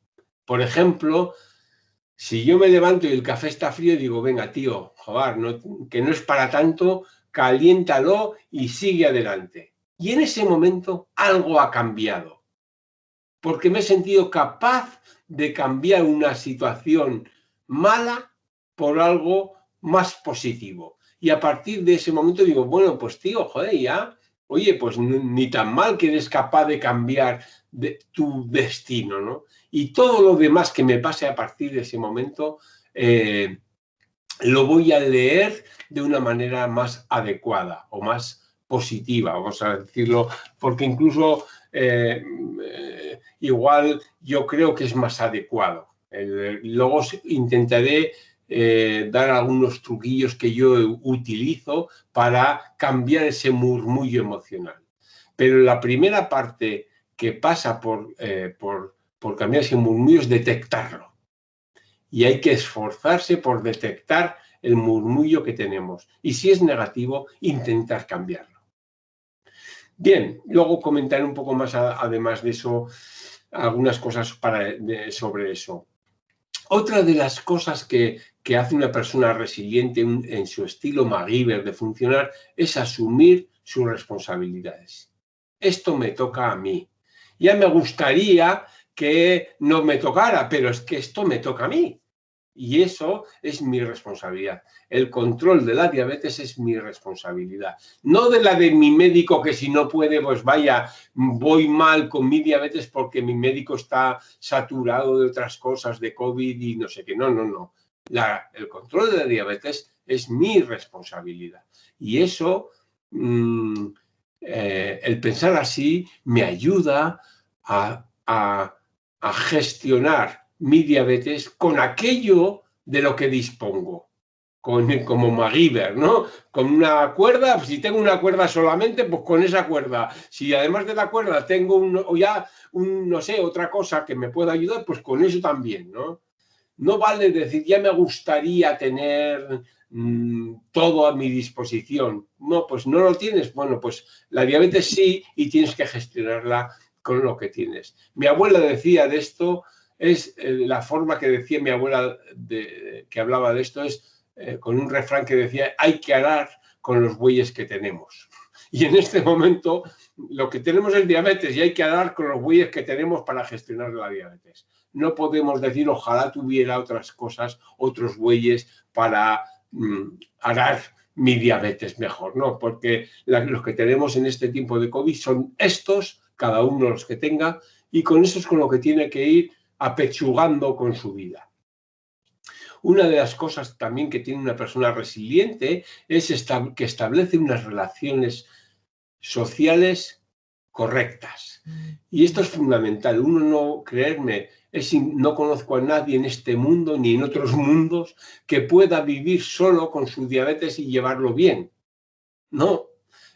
Por ejemplo, si yo me levanto y el café está frío, digo, venga, tío, joder, que no es para tanto, caliéntalo y sigue adelante. Y en ese momento algo ha cambiado, porque me he sentido capaz de cambiar una situación mala por algo más positivo. Y a partir de ese momento digo, bueno, pues tío, joder, ya, oye, pues ni tan mal que eres capaz de cambiar tu destino, ¿no? Y todo lo demás que me pase a partir de ese momento lo voy a leer de una manera más adecuada o más positiva, vamos a decirlo, porque incluso igual yo creo que es más adecuado. Luego intentaré dar algunos truquillos que yo utilizo para cambiar ese murmullo emocional. Pero la primera parte que pasa por cambiar ese murmullo es detectarlo. Y hay que esforzarse por detectar el murmullo que tenemos. Y si es negativo, intentar cambiarlo. Bien, luego comentaré un poco más, además de eso, algunas cosas sobre eso. Otra de las cosas que hace una persona resiliente en su estilo MacGyver de funcionar es asumir sus responsabilidades. Esto me toca a mí. Ya me gustaría que no me tocara, pero es que esto me toca a mí. Y eso es mi responsabilidad. El control de la diabetes es mi responsabilidad. No de la de mi médico, que si no puede, pues vaya, voy mal con mi diabetes porque mi médico está saturado de otras cosas, de COVID y no sé qué. No, no, no. El control de la diabetes es mi responsabilidad. Y eso, el pensar así, me ayuda a gestionar mi diabetes con aquello de lo que dispongo, como MacGyver, ¿no? Con una cuerda, si tengo una cuerda solamente, pues con esa cuerda. Si además de la cuerda tengo no sé, otra cosa que me pueda ayudar, pues con eso también, ¿no? No vale decir, ya me gustaría tener todo a mi disposición. No, pues no lo tienes. Bueno, pues la diabetes sí y tienes que gestionarla con lo que tienes. Mi abuela decía de esto, es la forma que decía mi abuela que hablaba de esto, es con un refrán que decía: hay que arar con los bueyes que tenemos. Y en este momento lo que tenemos es diabetes y hay que arar con los bueyes que tenemos para gestionar la diabetes. No podemos decir ojalá tuviera otras cosas, otros bueyes para arar mi diabetes mejor, ¿no? Porque los que tenemos en este tiempo de COVID son estos, cada uno los que tenga, y con eso es con lo que tiene que ir apechugando con su vida. Una de las cosas también que tiene una persona resiliente es que establece unas relaciones sociales correctas. Y esto es fundamental. Uno no, creerme, no conozco a nadie en este mundo ni en otros mundos que pueda vivir solo con su diabetes y llevarlo bien. No.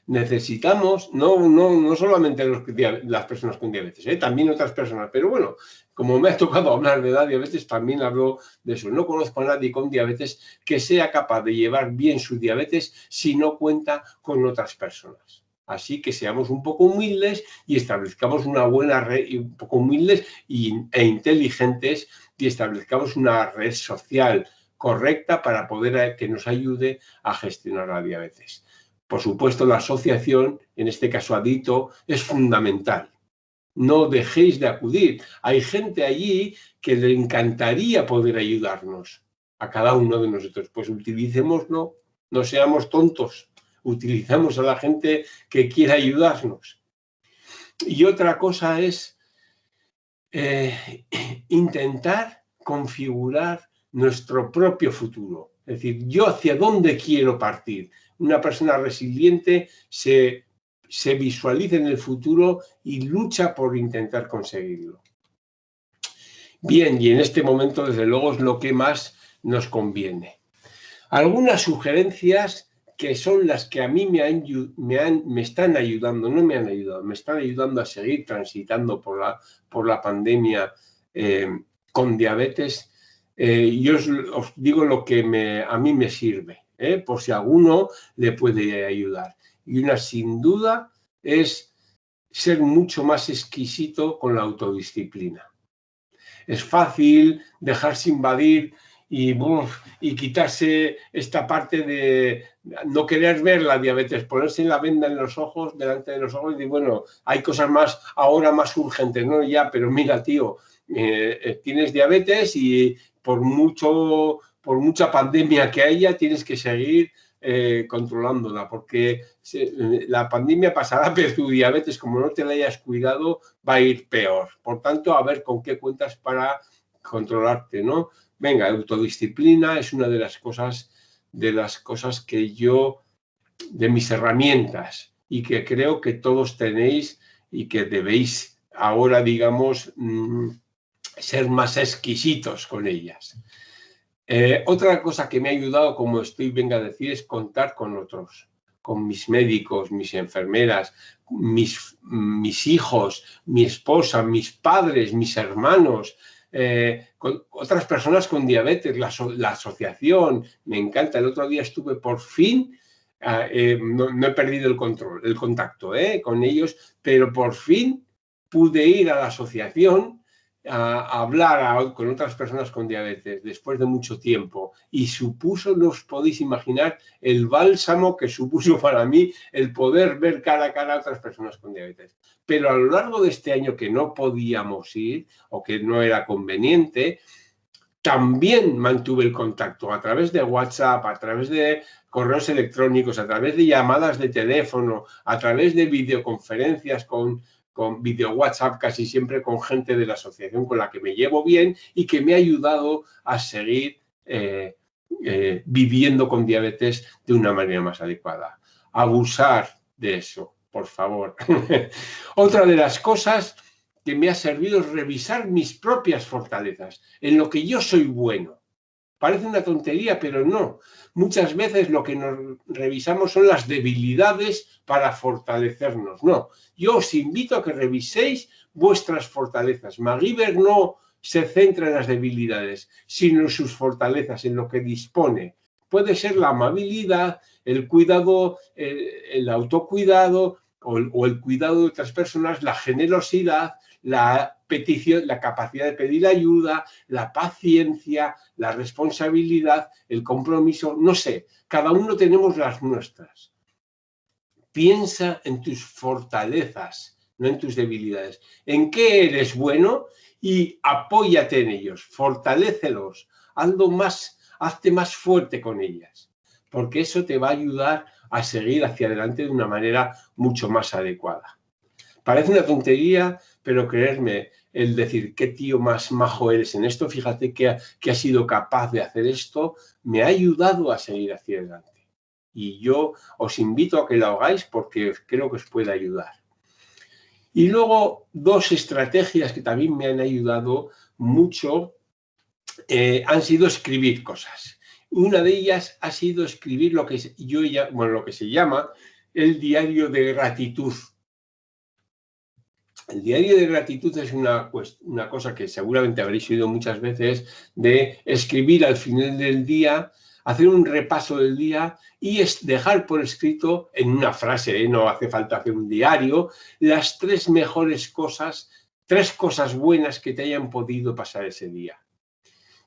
Necesitamos, no solamente las personas con diabetes, también otras personas, pero bueno, como me ha tocado hablar de la diabetes, también hablo de eso. No conozco a nadie con diabetes que sea capaz de llevar bien su diabetes si no cuenta con otras personas. Así que seamos un poco humildes y establezcamos una buena red, y un poco humildes e inteligentes, y establezcamos una red social correcta para poder que nos ayude a gestionar la diabetes. Por supuesto, la asociación, en este caso Adito, es fundamental. No dejéis de acudir. Hay gente allí que le encantaría poder ayudarnos a cada uno de nosotros. Pues utilicémoslo, no seamos tontos. Utilizamos a la gente que quiera ayudarnos. Y otra cosa es intentar configurar nuestro propio futuro. Es decir, yo hacia dónde quiero partir. Una persona resiliente se visualiza en el futuro y lucha por intentar conseguirlo. Bien, y en este momento, desde luego, es lo que más nos conviene. Algunas sugerencias que son las que a mí me están ayudando, no me han ayudado, me están ayudando a seguir transitando por la pandemia con diabetes. Yo os digo lo que a mí me sirve, por si a alguno le puede ayudar. Y una, sin duda, es ser mucho más exquisito con la autodisciplina. Es fácil dejarse invadir y quitarse esta parte de no querer ver la diabetes, ponerse la venda en los ojos, delante de los ojos, y decir, bueno, hay cosas ahora más urgentes, ¿no? Ya, pero mira, tío, tienes diabetes y por mucha pandemia que haya, tienes que seguir controlándola, porque la pandemia pasará, pero tu diabetes, como no te la hayas cuidado, va a ir peor. Por tanto, a ver con qué cuentas para controlarte, ¿no? Venga, autodisciplina es una de las cosas que yo, de mis herramientas, y que creo que todos tenéis y que debéis ahora, digamos, ser más exquisitos con ellas. Otra cosa que me ha ayudado, como venga a decir, es contar con otros, con mis médicos, mis enfermeras, mis hijos, mi esposa, mis padres, mis hermanos, con otras personas con diabetes, la asociación, me encanta. El otro día estuve por fin, no he perdido el contacto con ellos, pero por fin pude ir a la asociación a hablar con otras personas con diabetes después de mucho tiempo, y supuso, no os podéis imaginar el bálsamo que supuso para mí el poder ver cara a cara a otras personas con diabetes. Pero a lo largo de este año que no podíamos ir o que no era conveniente, también mantuve el contacto a través de WhatsApp, a través de correos electrónicos, a través de llamadas de teléfono, a través de videoconferencias con video WhatsApp, casi siempre con gente de la asociación con la que me llevo bien y que me ha ayudado a seguir viviendo con diabetes de una manera más adecuada. Abusar de eso, por favor. Otra de las cosas que me ha servido es revisar mis propias fortalezas, en lo que yo soy bueno. Parece una tontería, pero no. Muchas veces lo que nos revisamos son las debilidades para fortalecernos. No, yo os invito a que reviséis vuestras fortalezas. MacGyver no se centra en las debilidades, sino en sus fortalezas, en lo que dispone. Puede ser la amabilidad, el cuidado, el autocuidado, o el cuidado de otras personas, la generosidad, la petición, la capacidad de pedir ayuda, la paciencia, la responsabilidad, el compromiso, no sé, cada uno tenemos las nuestras. Piensa en tus fortalezas, no en tus debilidades. ¿En qué eres bueno? Y apóyate en ellos, fortalécelos, hazte más fuerte con ellas, porque eso te va a ayudar a seguir hacia adelante de una manera mucho más adecuada. Parece una tontería, pero creerme, el decir qué tío más majo eres en esto, fíjate que ha sido capaz de hacer esto, me ha ayudado a seguir hacia adelante. Y yo os invito a que lo hagáis porque creo que os puede ayudar. Y luego, dos estrategias que también me han ayudado mucho han sido escribir cosas. Una de ellas ha sido escribir lo que se llama el diario de gratitud. El diario de gratitud es una cosa que seguramente habréis oído muchas veces, de escribir al final del día, hacer un repaso del día y dejar por escrito en una frase, no hace falta hacer un diario, las 3 mejores cosas, 3 cosas buenas que te hayan podido pasar ese día.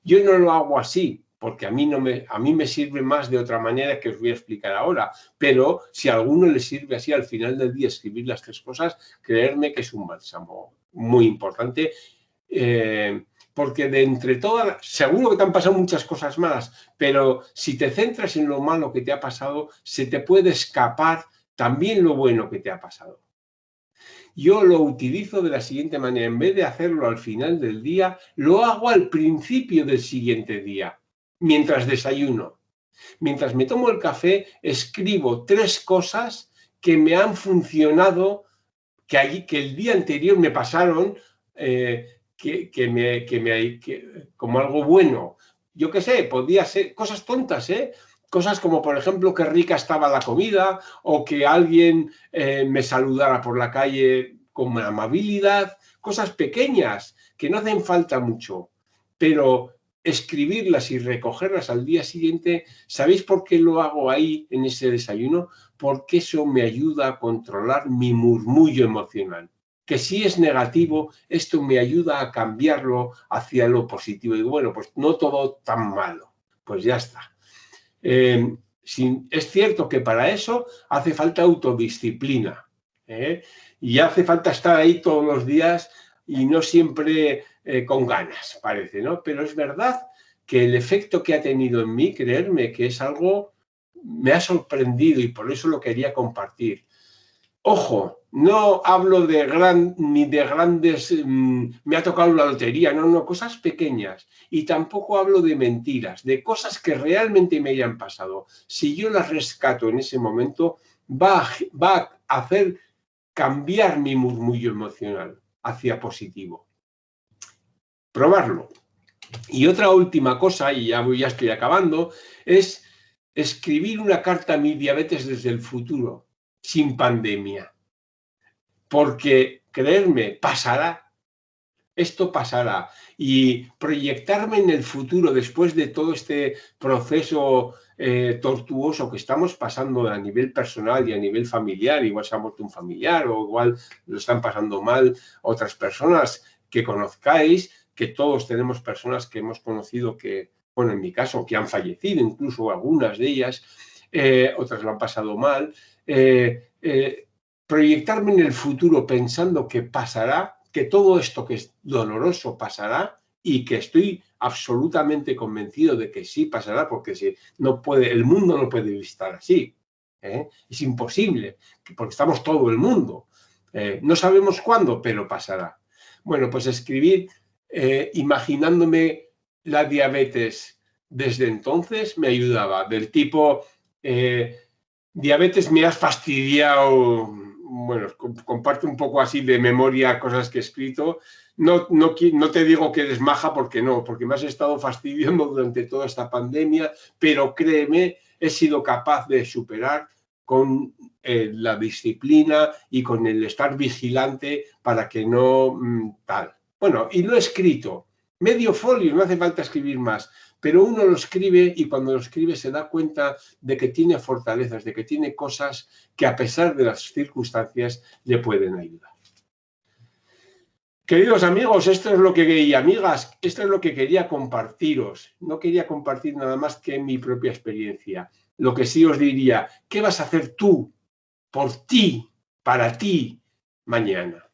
Yo no lo hago así, porque a mí me sirve más de otra manera que os voy a explicar ahora, pero si a alguno le sirve así al final del día escribir las 3 cosas, creerme que es un bálsamo muy importante, porque de entre todas, seguro que te han pasado muchas cosas malas, pero si te centras en lo malo que te ha pasado, se te puede escapar también lo bueno que te ha pasado. Yo lo utilizo de la siguiente manera, en vez de hacerlo al final del día, lo hago al principio del siguiente día, mientras desayuno. Mientras me tomo el café, escribo 3 cosas que me han funcionado, que el día anterior me pasaron como algo bueno. Yo qué sé, podía ser cosas tontas, cosas como, por ejemplo, qué rica estaba la comida o que alguien me saludara por la calle con amabilidad, cosas pequeñas que no hacen falta mucho, pero escribirlas y recogerlas al día siguiente, ¿sabéis por qué lo hago ahí en ese desayuno? Porque eso me ayuda a controlar mi murmullo emocional. Que si es negativo, esto me ayuda a cambiarlo hacia lo positivo. Y bueno, pues no todo tan malo, pues ya está. Es cierto que para eso hace falta autodisciplina, y hace falta estar ahí todos los días y no siempre con ganas, parece, ¿no? Pero es verdad que el efecto que ha tenido en mí, creerme que es algo, me ha sorprendido y por eso lo quería compartir. Ojo, no hablo ni de grandes, me ha tocado la lotería, no, cosas pequeñas. Y tampoco hablo de mentiras, de cosas que realmente me hayan pasado. Si yo las rescato en ese momento, va a hacer cambiar mi murmullo emocional hacia positivo. Probarlo. Y otra última cosa, y ya estoy acabando, es escribir una carta a mi diabetes desde el futuro, sin pandemia. Porque, creerme, pasará. Esto pasará. Y proyectarme en el futuro después de todo este proceso tortuoso que estamos pasando a nivel personal y a nivel familiar, igual se ha muerto un familiar o igual lo están pasando mal otras personas que conozcáis, que todos tenemos personas que hemos conocido que, bueno, en mi caso, que han fallecido, incluso algunas de ellas, otras lo han pasado mal, proyectarme en el futuro pensando que pasará, que todo esto que es doloroso pasará y que estoy absolutamente convencido de que sí pasará, porque el mundo no puede estar así. Es imposible, porque estamos todo el mundo. No sabemos cuándo, pero pasará. Bueno, pues escribir imaginándome la diabetes desde entonces me ayudaba, del tipo, diabetes, me has fastidiado. Bueno, comparto un poco así de memoria cosas que he escrito. No te digo que eres maja porque no, porque me has estado fastidiando durante toda esta pandemia, pero créeme, he sido capaz de superar con la disciplina y con el estar vigilante para que no tal. Bueno, y lo he escrito, medio folio, no hace falta escribir más, pero uno lo escribe y cuando lo escribe se da cuenta de que tiene fortalezas, de que tiene cosas que a pesar de las circunstancias le pueden ayudar. Queridos amigos, esto es lo que, y amigas, esto es lo que quería compartiros. No quería compartir nada más que mi propia experiencia. Lo que sí os diría, ¿qué vas a hacer tú, por ti, para ti, mañana?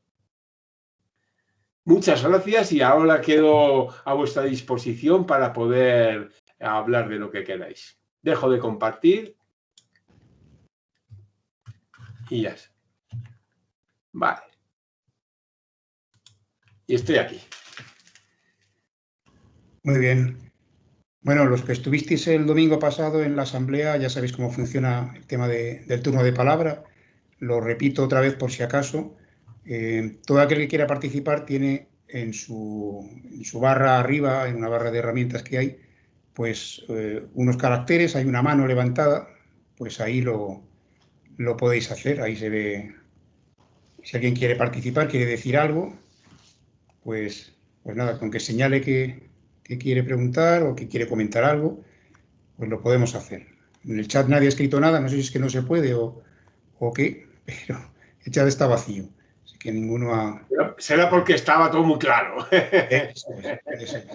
Muchas gracias y ahora quedo a vuestra disposición para poder hablar de lo que queráis. Dejo de compartir y ya está. Vale. Y estoy aquí. Muy bien. Bueno, los que estuvisteis el domingo pasado en la asamblea ya sabéis cómo funciona el tema del turno de palabra. Lo repito otra vez por si acaso. Todo aquel que quiera participar tiene en su barra arriba, en una barra de herramientas que hay, pues unos caracteres, hay una mano levantada, pues ahí lo podéis hacer. Ahí se ve, si alguien quiere participar, quiere decir algo, pues nada, con que señale que quiere preguntar o que quiere comentar algo, pues lo podemos hacer. En el chat nadie ha escrito nada, no sé si es que no se puede o qué, pero el chat está vacío, así que ninguno ha... Será porque estaba todo muy claro. Eso es.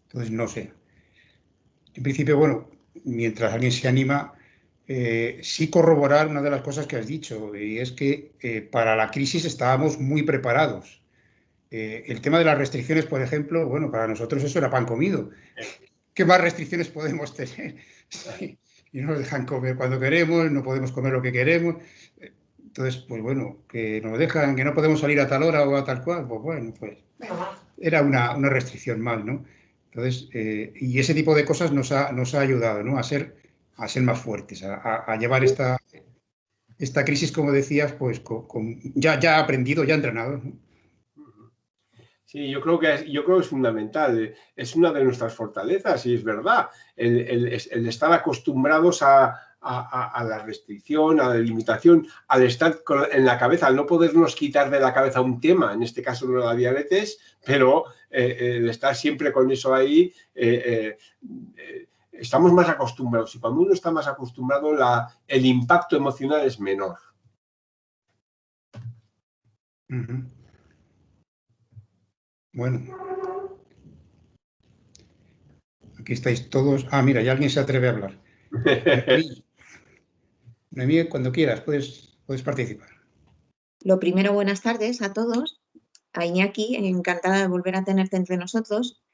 Entonces, no sé. En principio, bueno, mientras alguien se anima, sí corroborar una de las cosas que has dicho, y es que para la crisis estábamos muy preparados. El tema de las restricciones, por ejemplo, bueno, para nosotros eso era pan comido. ¿Qué más restricciones podemos tener? Sí, y no nos dejan comer cuando queremos, no podemos comer lo que queremos. Entonces, pues bueno, que nos dejan, que no podemos salir a tal hora o a tal cual, pues bueno, pues era una restricción mal, ¿no? Entonces, y ese tipo de cosas nos ha ayudado, ¿no? A ser más fuertes, a llevar esta crisis, como decías, pues ya aprendido, ya entrenado, ¿no? Sí, yo creo que es fundamental. Es una de nuestras fortalezas y es verdad. El estar acostumbrados a la restricción, a la limitación, al estar en la cabeza, al no podernos quitar de la cabeza un tema, en este caso no la diabetes, pero el estar siempre con eso ahí, estamos más acostumbrados. Y cuando uno está más acostumbrado, el impacto emocional es menor. Uh-huh. Bueno, aquí estáis todos. Ah, mira, ya alguien se atreve a hablar. Noemí, cuando quieras, puedes participar. Lo primero, buenas tardes a todos. A Iñaki, encantada de volver a tenerte entre nosotros.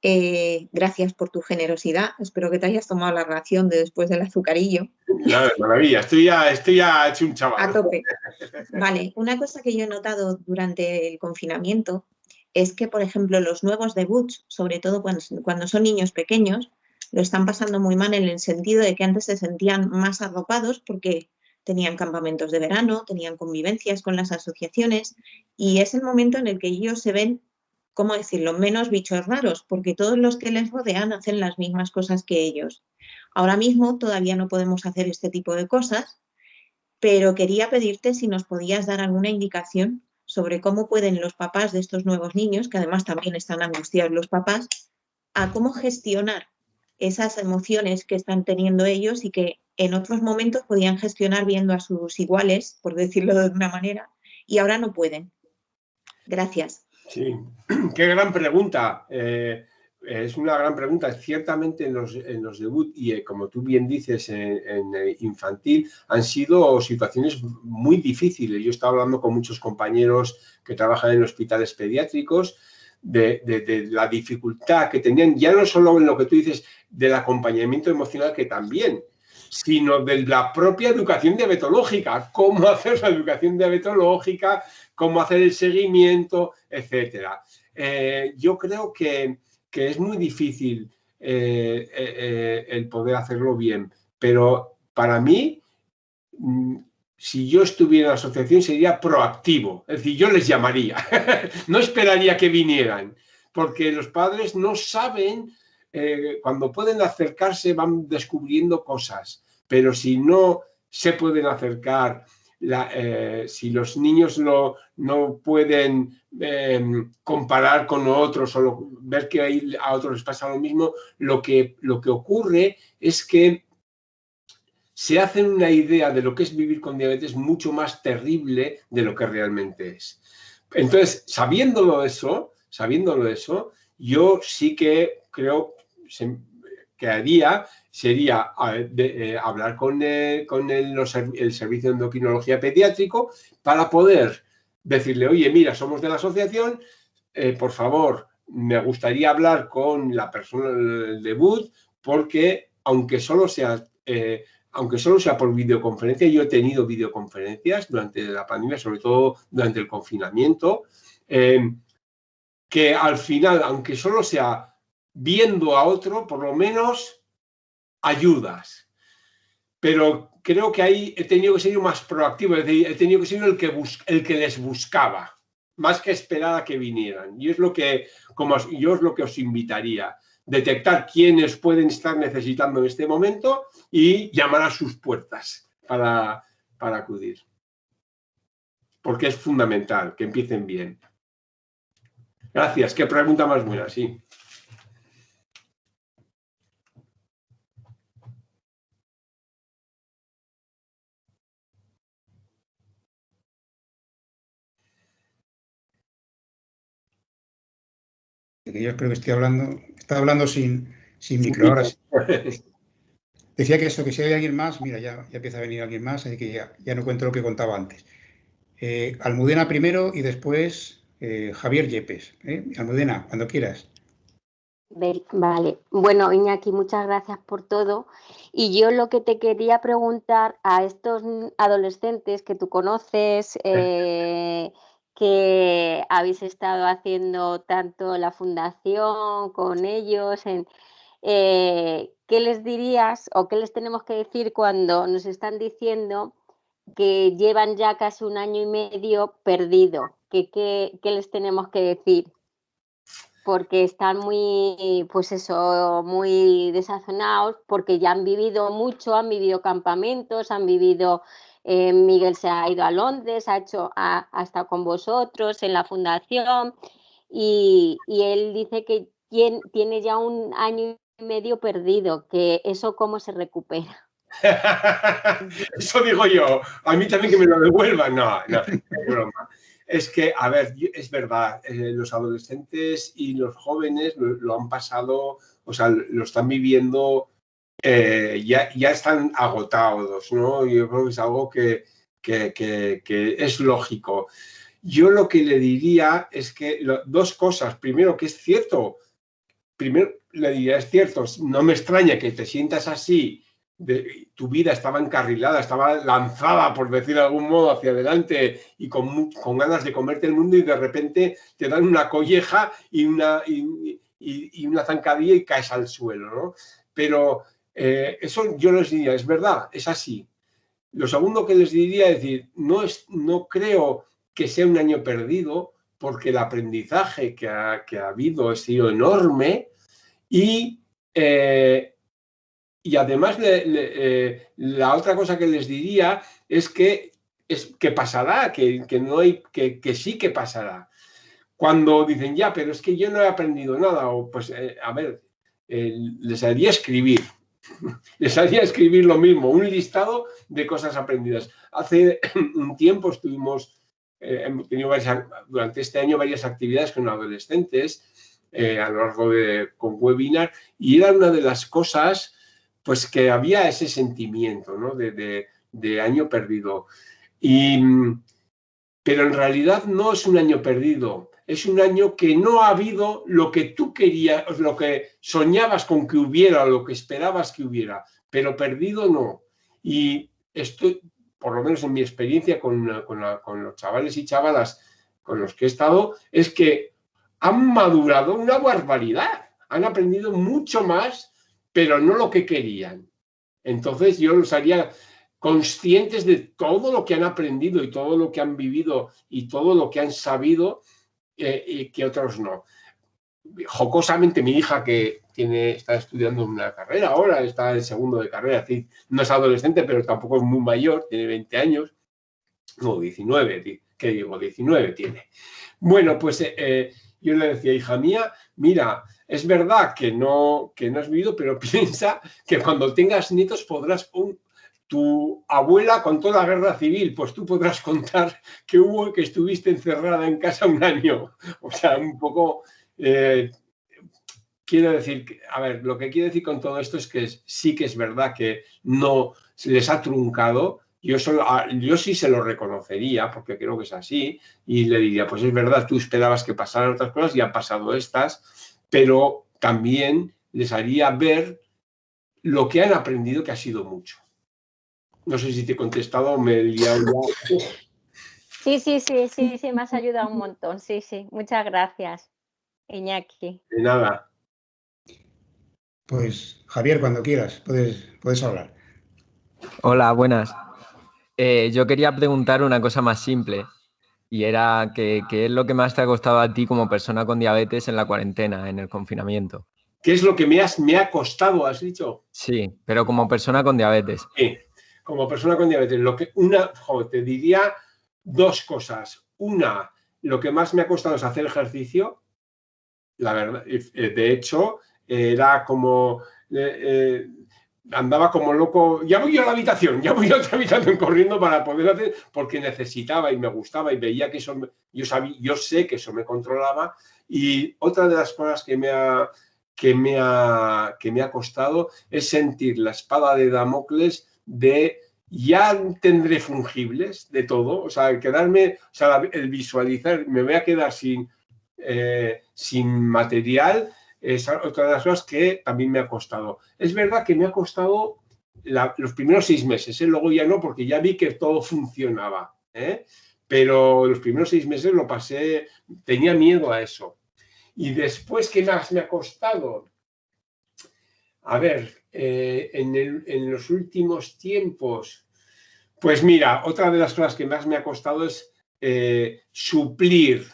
Gracias por tu generosidad. Espero que te hayas tomado la ración de después del azucarillo. Nada, maravilla, estoy ya hecho un chaval. A tope. Vale, una cosa que yo he notado durante el confinamiento es que, por ejemplo, los nuevos debuts, sobre todo cuando son niños pequeños, lo están pasando muy mal en el sentido de que antes se sentían más arropados porque tenían campamentos de verano, tenían convivencias con las asociaciones y es el momento en el que ellos se ven, ¿cómo decirlo?, menos bichos raros, porque todos los que les rodean hacen las mismas cosas que ellos. Ahora mismo todavía no podemos hacer este tipo de cosas, pero quería pedirte si nos podías dar alguna indicación sobre cómo pueden los papás de estos nuevos niños, que además también están angustiados los papás, a cómo gestionar esas emociones que están teniendo ellos y que en otros momentos podían gestionar viendo a sus iguales, por decirlo de una manera, y ahora no pueden. Gracias. Sí, qué gran pregunta. Es una gran pregunta. Ciertamente en los debut y como tú bien dices en infantil han sido situaciones muy difíciles. Yo he estado hablando con muchos compañeros que trabajan en hospitales pediátricos de la dificultad que tenían, ya no solo en lo que tú dices del acompañamiento emocional, que también, sino de la propia educación diabetológica, cómo hacer la educación diabetológica, cómo hacer el seguimiento, etcétera. Yo creo que es muy difícil el poder hacerlo bien, pero para mí, si yo estuviera en la asociación, sería proactivo, es decir, yo les llamaría, no esperaría que vinieran, porque los padres no saben, cuando pueden acercarse van descubriendo cosas, pero si no se pueden acercar, si los niños no pueden comparar con otros o ver que a otros les pasa lo mismo, lo que ocurre es que se hacen una idea de lo que es vivir con diabetes mucho más terrible de lo que realmente es. Entonces, sabiéndolo eso, yo sí que creo que haría sería hablar con el servicio de endocrinología pediátrico para poder decirle, oye, mira, somos de la asociación, por favor, me gustaría hablar con la persona del debut, porque aunque solo sea por videoconferencia, yo he tenido videoconferencias durante la pandemia, sobre todo durante el confinamiento, que al final, aunque solo sea viendo a otro, por lo menos ayudas. Pero creo que ahí he tenido que ser yo más proactivo, es decir, he tenido que ser el que les buscaba, más que esperar a que vinieran. Y es lo que os invitaría, detectar quiénes pueden estar necesitando en este momento y llamar a sus puertas para acudir. Porque es fundamental que empiecen bien. Gracias. Qué pregunta más buena, sí. Yo creo que está hablando sin micro. Ahora sí. Decía que si hay alguien más, mira, ya empieza a venir alguien más, así que ya no cuento lo que contaba antes. Almudena primero y después Javier Yepes. Almudena, cuando quieras. Vale. Bueno, Iñaki, muchas gracias por todo. Y yo lo que te quería preguntar a estos adolescentes que tú conoces, que habéis estado haciendo tanto la fundación con ellos, ¿qué les dirías o qué les tenemos que decir cuando nos están diciendo que llevan ya casi 1 año y medio perdido? ¿Qué les tenemos que decir? Porque están muy, pues eso, muy desazonados, porque ya han vivido mucho, han vivido campamentos, han vivido, Miguel se ha ido a Londres, ha estado con vosotros en la fundación y él dice que tiene ya 1 año y medio perdido, que eso cómo se recupera. Eso digo yo, a mí también que me lo devuelvan, no, es broma. Es que, a ver, es verdad, los adolescentes y los jóvenes lo han pasado, o sea, lo están viviendo, ya están agotados, ¿no? Yo creo que es algo que es lógico. Yo lo que le diría es que 2 cosas. Primero, que es cierto, le diría, es cierto, no me extraña que te sientas así, tu vida estaba encarrilada, estaba lanzada, por decir de algún modo, hacia adelante y con ganas de comerte el mundo y de repente te dan una colleja y una zancadilla y caes al suelo, ¿no? Pero eso yo les diría, es verdad, es así. Lo segundo que les diría es decir, no creo que sea 1 año perdido, porque el aprendizaje que ha habido ha sido enorme y además, la otra cosa que les diría es que pasará, que sí que pasará. Cuando dicen, ya, pero es que yo no he aprendido nada, o pues, a ver, les haría escribir. Les haría escribir lo mismo, un listado de cosas aprendidas. Hace un tiempo hemos tenido durante este año varias actividades con adolescentes a lo largo con webinar, y era una de las cosas pues que había ese sentimiento, ¿no? de año perdido. Pero en realidad no es 1 año perdido, es 1 año que no ha habido lo que tú querías, lo que soñabas con que hubiera, lo que esperabas que hubiera, pero perdido no. Y estoy, por lo menos en mi experiencia con los chavales y chavalas con los que he estado, es que han madurado una barbaridad, han aprendido mucho más, pero no lo que querían. Entonces yo los haría conscientes de todo lo que han aprendido y todo lo que han vivido y todo lo que han sabido y que otros no. Jocosamente, mi hija, que está estudiando una carrera ahora, está en 2º de carrera, es decir, no es adolescente, pero tampoco es muy mayor, tiene 20 años, No, 19, ¿qué digo? 19 tiene. Bueno, pues yo le decía, hija mía, mira, es verdad que no has vivido, pero piensa que cuando tengas nietos podrás, tu abuela contó la guerra civil, pues tú podrás contar que estuviste encerrada en casa un año. O sea, un poco, quiero decir, a ver, lo que quiero decir con todo esto es que sí que es verdad que no se les ha truncado. Yo sí se lo reconocería, porque creo que es así, y le diría, pues es verdad, tú esperabas que pasaran otras cosas y han pasado estas, pero también les haría ver lo que han aprendido, que ha sido mucho. No sé si te he contestado o me he liado ya. Sí, me has ayudado un montón. Sí, muchas gracias, Iñaki. De nada. Pues Javier, cuando quieras, puedes hablar. Hola, buenas. Yo quería preguntar una cosa más simple y era ¿qué es lo que más te ha costado a ti como persona con diabetes en la cuarentena, en el confinamiento? ¿Qué es lo que me ha costado, has dicho? Sí, pero como persona con diabetes. Sí, como persona con diabetes, te diría dos cosas. Una, lo que más me ha costado es hacer ejercicio. La verdad, de hecho, era como... andaba como loco, ya voy a la habitación, ya voy a otra habitación corriendo para poder hacer, porque necesitaba y me gustaba y veía que eso, yo sé que eso me controlaba. Y otra de las cosas que me ha costado es sentir la espada de Damocles de ya tendré fungibles de todo, o sea, el visualizar, me voy a quedar sin material, es otra de las cosas que también me ha costado. Es verdad que me ha costado los primeros 6 meses, luego ya no, porque ya vi que todo funcionaba, pero los primeros 6 meses lo pasé, tenía miedo a eso. Y después, ¿qué más me ha costado? A ver, en los últimos tiempos, pues mira, otra de las cosas que más me ha costado es suplir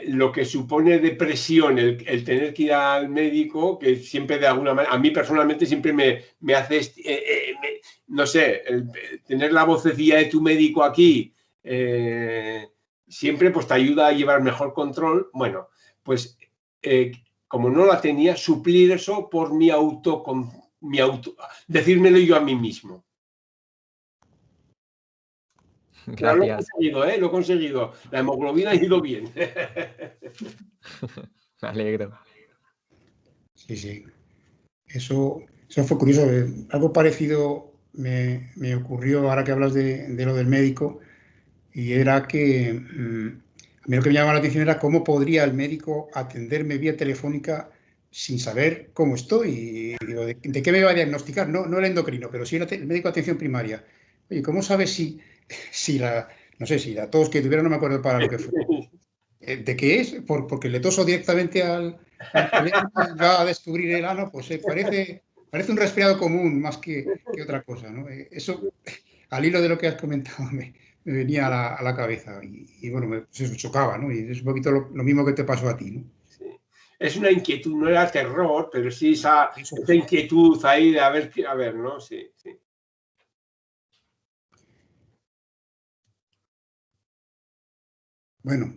lo que supone depresión, el tener que ir al médico, que siempre de alguna manera, a mí personalmente siempre me hace, no sé, tener la vocecilla de tu médico aquí, siempre pues te ayuda a llevar mejor control. Bueno, pues como no la tenía, suplir eso por decírmelo yo a mí mismo. Pero lo he conseguido, lo he conseguido. La hemoglobina ha ido bien. Me alegro. Sí. Eso fue curioso. Algo parecido me ocurrió ahora que hablas de lo del médico, y era que a mí lo que me llamaba la atención era cómo podría el médico atenderme vía telefónica sin saber cómo estoy. Y digo, ¿de qué me va a diagnosticar? No el endocrino, pero sí el médico de atención primaria. Oye, ¿cómo sabes si no sé, si la tos que tuviera, no me acuerdo para lo que fue? ¿De qué es? Porque le toso directamente al teléfono y va a descubrir el ano, pues parece un resfriado común más que otra cosa, ¿no? Eso, al hilo de lo que has comentado, me venía a la cabeza y bueno, pues eso chocaba, ¿no? Y es un poquito lo mismo que te pasó a ti, ¿no? Sí. Es una inquietud, no era terror, pero sí esa Eso. inquietud ahí de a ver, ¿no? Sí. Bueno,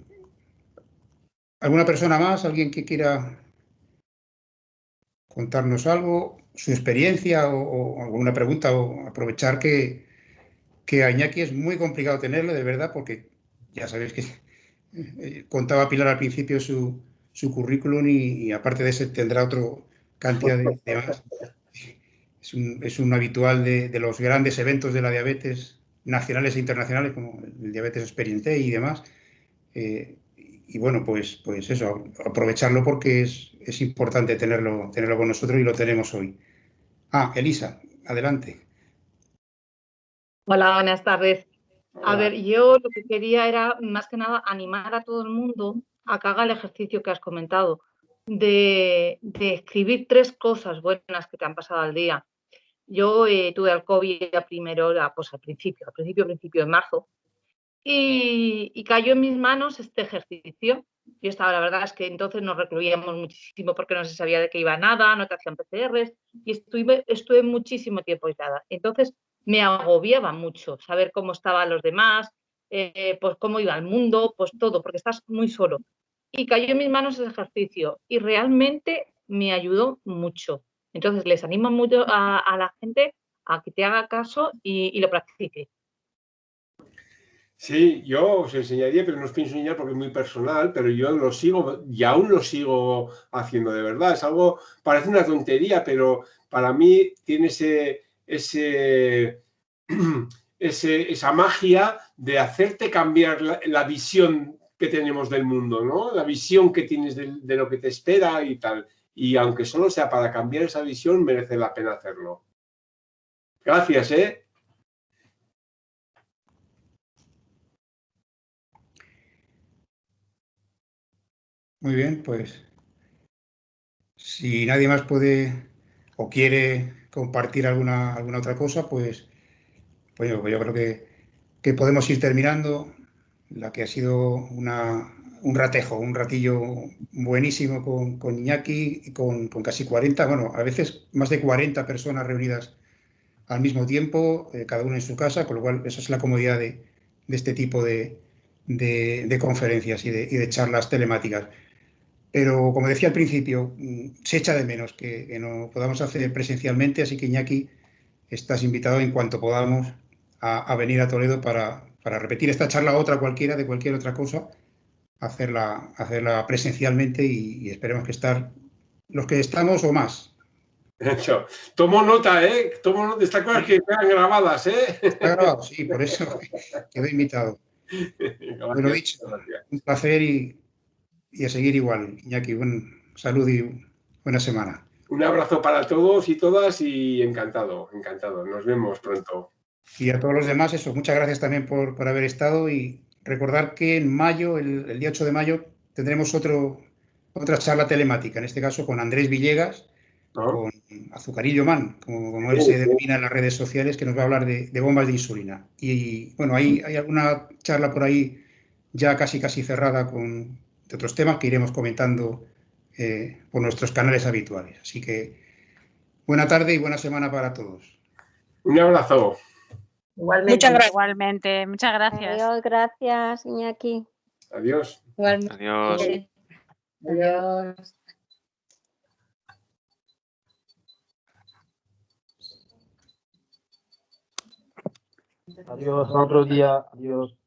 ¿alguna persona más? ¿Alguien que quiera contarnos algo, su experiencia o alguna pregunta? O aprovechar que a Iñaki es muy complicado tenerlo, de verdad, porque ya sabéis que contaba Pilar al principio su currículum y aparte de ese tendrá otro cantidad de más. Es un habitual de los grandes eventos de la diabetes nacionales e internacionales, como el Diabetes Experience Day y demás. Y bueno, pues eso, aprovecharlo porque es importante tenerlo con nosotros y lo tenemos hoy. Elisa, adelante. Hola, buenas tardes. A Hola. ver, yo lo que quería era, más que nada, animar a todo el mundo a que haga el ejercicio que has comentado, de escribir 3 cosas buenas que te han pasado al día. Yo tuve el COVID pues al principio de marzo, y cayó en mis manos este ejercicio. Yo estaba, la verdad es que entonces nos recluíamos muchísimo porque no se sabía de qué iba nada, no te hacían PCRs, y estuve muchísimo tiempo aislada. Entonces, me agobiaba mucho saber cómo estaban los demás, pues cómo iba el mundo, pues todo, porque estás muy solo. Y cayó en mis manos ese ejercicio y realmente me ayudó mucho. Entonces, les animo mucho a la gente a que te haga caso y lo practique. Sí, yo os enseñaría, pero no os pienso enseñar porque es muy personal, pero yo lo sigo y aún lo sigo haciendo de verdad. Es algo, parece una tontería, pero para mí tiene esa magia de hacerte cambiar la visión que tenemos del mundo, ¿no? La visión que tienes de lo que te espera y tal. Y aunque solo sea para cambiar esa visión, merece la pena hacerlo. Gracias, ¿eh? Muy bien, pues si nadie más puede o quiere compartir alguna otra cosa, pues yo creo que podemos ir terminando. La que ha sido un ratejo, un ratillo buenísimo con Iñaki, y con casi 40, bueno, a veces más de 40 personas reunidas al mismo tiempo, cada uno en su casa, con lo cual esa es la comodidad de este tipo de conferencias y de charlas telemáticas. Pero como decía al principio, se echa de menos que no podamos hacer presencialmente, así que Iñaki, estás invitado en cuanto podamos a venir a Toledo para repetir esta charla o otra cualquiera de cualquier otra cosa, hacerla presencialmente y esperemos que estar los que estamos o más. Hecho. Tomo nota, ¿eh? Tomo nota de estas cosas que quedan grabadas, ¿eh? Está grabado, sí, por eso quedó invitado. Pues lo Gracias, dicho, gracias. un placer y a seguir igual. Iñaki, buen salud y buena semana. Un abrazo para todos y todas y encantado, encantado. Nos vemos pronto. Y a todos los demás, eso, muchas gracias también por haber estado y recordar que en mayo, el día 8 de mayo, tendremos otra charla telemática, en este caso con Andrés Villegas, ¿No? con Azucarillo Man, como él se denomina en las redes sociales, que nos va a hablar de bombas de insulina. Y bueno, hay alguna charla por ahí ya casi cerrada de otros temas que iremos comentando por nuestros canales habituales. Así que buena tarde y buena semana para todos. Un abrazo. Igualmente. Muchas gracias. Igualmente, muchas gracias. Adiós, gracias, Iñaki. Adiós. Igualmente. Adiós. Adiós. Adiós, hasta otro día. Adiós.